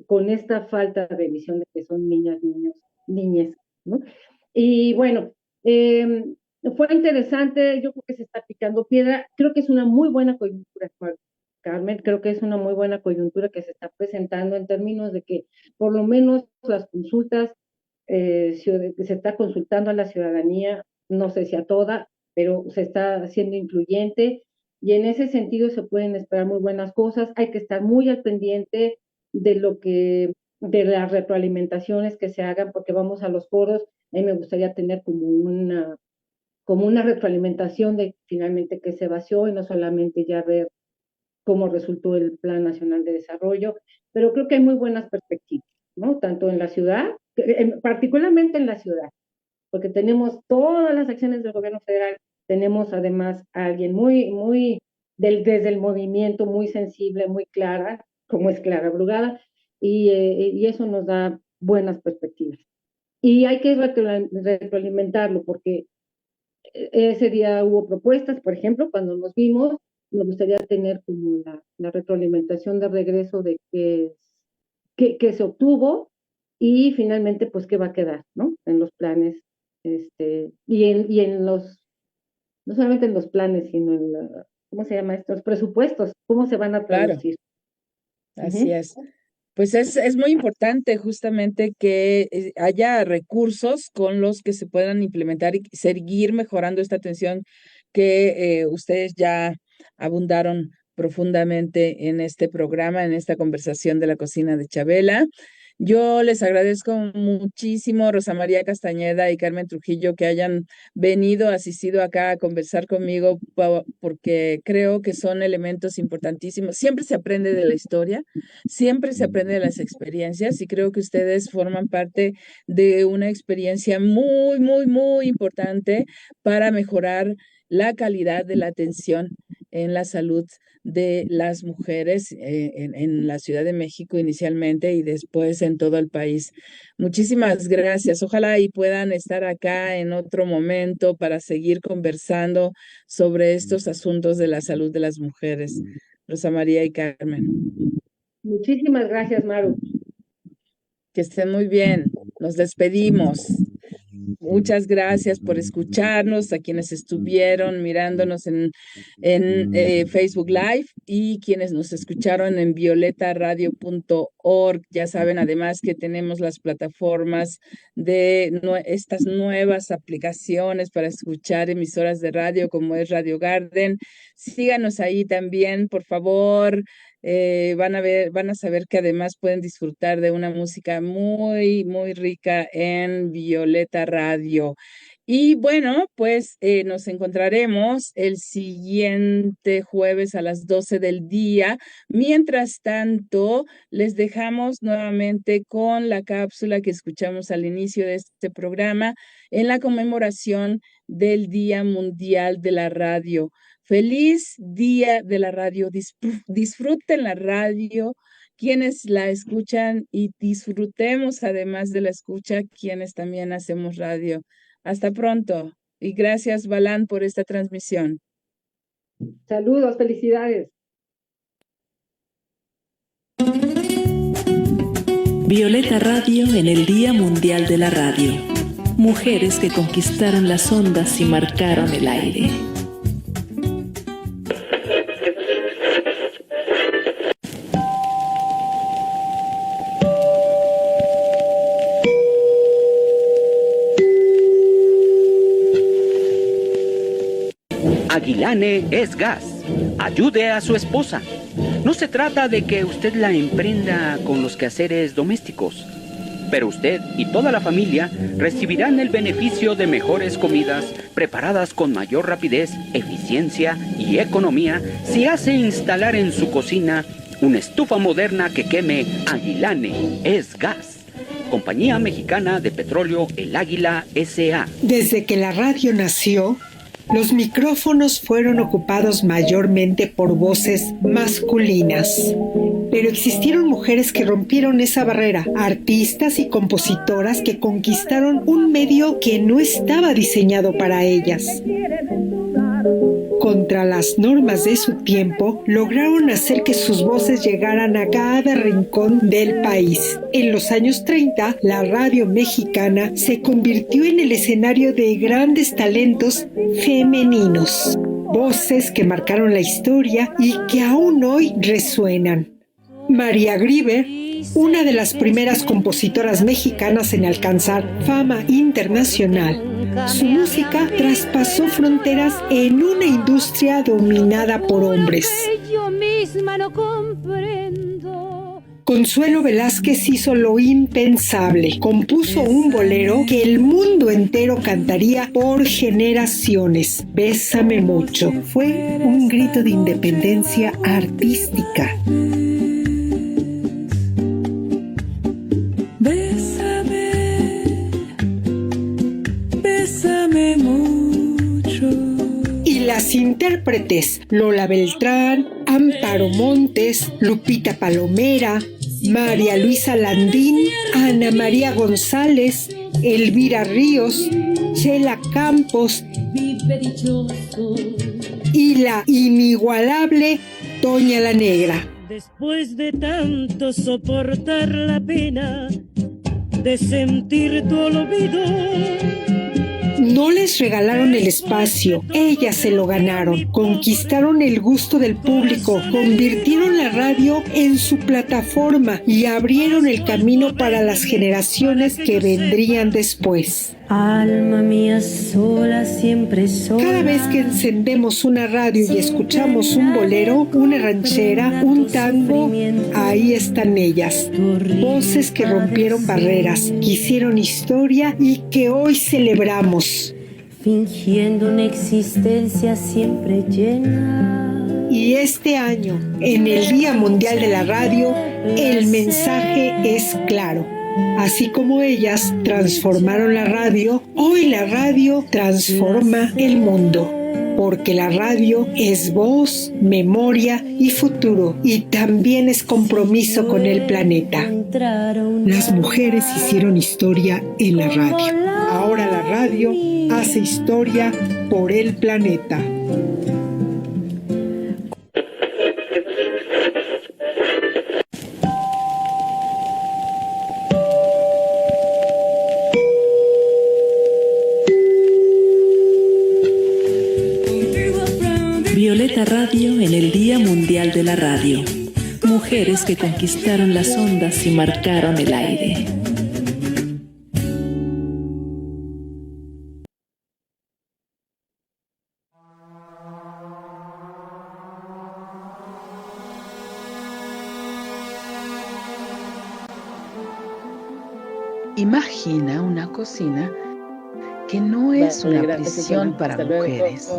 con esta falta de visión de que son niñas, niños, niñes, ¿no? Y bueno, fue interesante, yo creo que se está picando piedra, creo que es una muy buena coyuntura, Carmen, creo que es una muy buena coyuntura que se está presentando en términos de que por lo menos las consultas, se está consultando a la ciudadanía, no sé si a toda, pero se está haciendo incluyente y en ese sentido se pueden esperar muy buenas cosas, hay que estar muy al pendiente de las retroalimentaciones que se hagan, porque vamos a los foros, a mí me gustaría tener como una retroalimentación de finalmente qué se vació y no solamente ya ver cómo resultó el Plan Nacional de Desarrollo, pero creo que hay muy buenas perspectivas, ¿no? Tanto en la ciudad, particularmente en la ciudad, porque tenemos todas las acciones del gobierno federal, tenemos además a alguien desde el movimiento, muy sensible, muy clara, como es Clara Brugada, y eso nos da buenas perspectivas. Y hay que retroalimentarlo, porque ese día hubo propuestas, por ejemplo, cuando nos vimos, me gustaría tener como la retroalimentación de regreso de qué se obtuvo y finalmente, pues, qué va a quedar, ¿no? En los planes, y en los, no solamente en los planes, sino en ¿cómo se llama esto? Los presupuestos, ¿cómo se van a traducir? Claro, así es. Pues es muy importante justamente que haya recursos con los que se puedan implementar y seguir mejorando esta atención que ustedes ya abundaron profundamente en este programa, en esta conversación de la cocina de Chabela. Yo les agradezco muchísimo, Rosa María Castañeda y Carmen Trujillo, que hayan asistido acá a conversar conmigo, porque creo que son elementos importantísimos. Siempre se aprende de la historia, siempre se aprende de las experiencias y creo que ustedes forman parte de una experiencia muy, muy, muy importante para mejorar la calidad de la atención en la salud de las mujeres en la Ciudad de México inicialmente y después en todo el país. Muchísimas gracias. Ojalá y puedan estar acá en otro momento para seguir conversando sobre estos asuntos de la salud de las mujeres. Rosa María y Carmen. Muchísimas gracias, Maru. Que estén muy bien. Nos despedimos. Muchas gracias por escucharnos, a quienes estuvieron mirándonos en Facebook Live y quienes nos escucharon en violetaradio.org. Ya saben, además, que tenemos las plataformas de estas nuevas aplicaciones para escuchar emisoras de radio como es Radio Garden. Síganos ahí también, por favor. Van a saber que además pueden disfrutar de una música muy, muy rica en Violeta Radio. Y bueno, pues nos encontraremos el siguiente jueves a las 12 del día. Mientras tanto, les dejamos nuevamente con la cápsula que escuchamos al inicio de este programa en la conmemoración del Día Mundial de la Radio. Feliz Día de la Radio. Disfruten la radio quienes la escuchan y disfrutemos además de la escucha quienes también hacemos radio. Hasta pronto y gracias, Balán, por esta transmisión. Saludos, felicidades. Violeta Radio en el Día Mundial de la Radio. Mujeres que conquistaron las ondas y marcaron el aire. Aguilane es gas. Ayude a su esposa. No se trata de que usted la emprenda con los quehaceres domésticos. pero usted y toda la familia recibirán el beneficio de mejores comidas preparadas con mayor rapidez, eficiencia y economía si hace instalar en su cocina una estufa moderna que queme Aguilane, es gas. Compañía Mexicana de Petróleo El Águila S.A. Desde que la radio nació, los micrófonos fueron ocupados mayormente por voces masculinas. Pero existieron mujeres que rompieron esa barrera, artistas y compositoras que conquistaron un medio que no estaba diseñado para ellas. Contra las normas de su tiempo, lograron hacer que sus voces llegaran a cada rincón del país. En los años 30, la radio mexicana se convirtió en el escenario de grandes talentos femeninos, voces que marcaron la historia y que aún hoy resuenan. María Grieber, una de las primeras compositoras mexicanas en alcanzar fama internacional. Su música traspasó fronteras en una industria dominada por hombres. Consuelo Velázquez hizo lo impensable. Compuso un bolero que el mundo entero cantaría por generaciones. Bésame mucho. Fue un grito de independencia artística. Bésame mucho. Y las intérpretes Lola Beltrán, Amparo Montes, Lupita Palomera, María Luisa Landín, Ana María González, Elvira Ríos, Chela Campos y la inigualable Toña la Negra. Después de tanto soportar la pena de sentir tu olvido, no les regalaron el espacio, ellas se lo ganaron, conquistaron el gusto del público, convirtieron la radio en su plataforma y abrieron el camino para las generaciones que vendrían después. Alma mía sola, siempre sola. Cada vez que encendemos una radio y escuchamos un bolero, una ranchera, un tango, ahí están ellas. Voces que rompieron barreras, que hicieron historia y que hoy celebramos. Fingiendo una existencia siempre llena. Y este año, en el Día Mundial de la Radio, el mensaje es claro. Así como ellas transformaron la radio, hoy la radio transforma el mundo. Porque la radio es voz, memoria y futuro. Y también es compromiso con el planeta. Las mujeres hicieron historia en la radio. Ahora la radio hace historia por el planeta. Violeta Radio en el Día Mundial de la Radio. Mujeres que conquistaron las ondas y marcaron el aire. Imagina una cocina que no es una prisión para mujeres.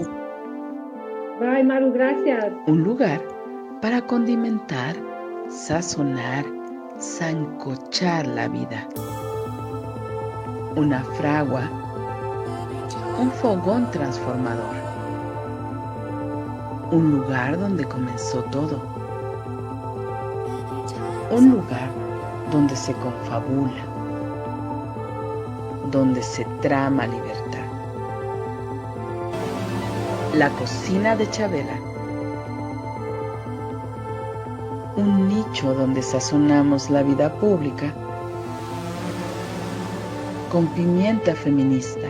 Ay, Maru, gracias. Un lugar para condimentar, sazonar, sancochar la vida. Una fragua, un fogón transformador. Un lugar donde comenzó todo. Un lugar donde se confabula, donde se trama libertad. La cocina de Chabela. Un nicho donde sazonamos la vida pública con pimienta feminista,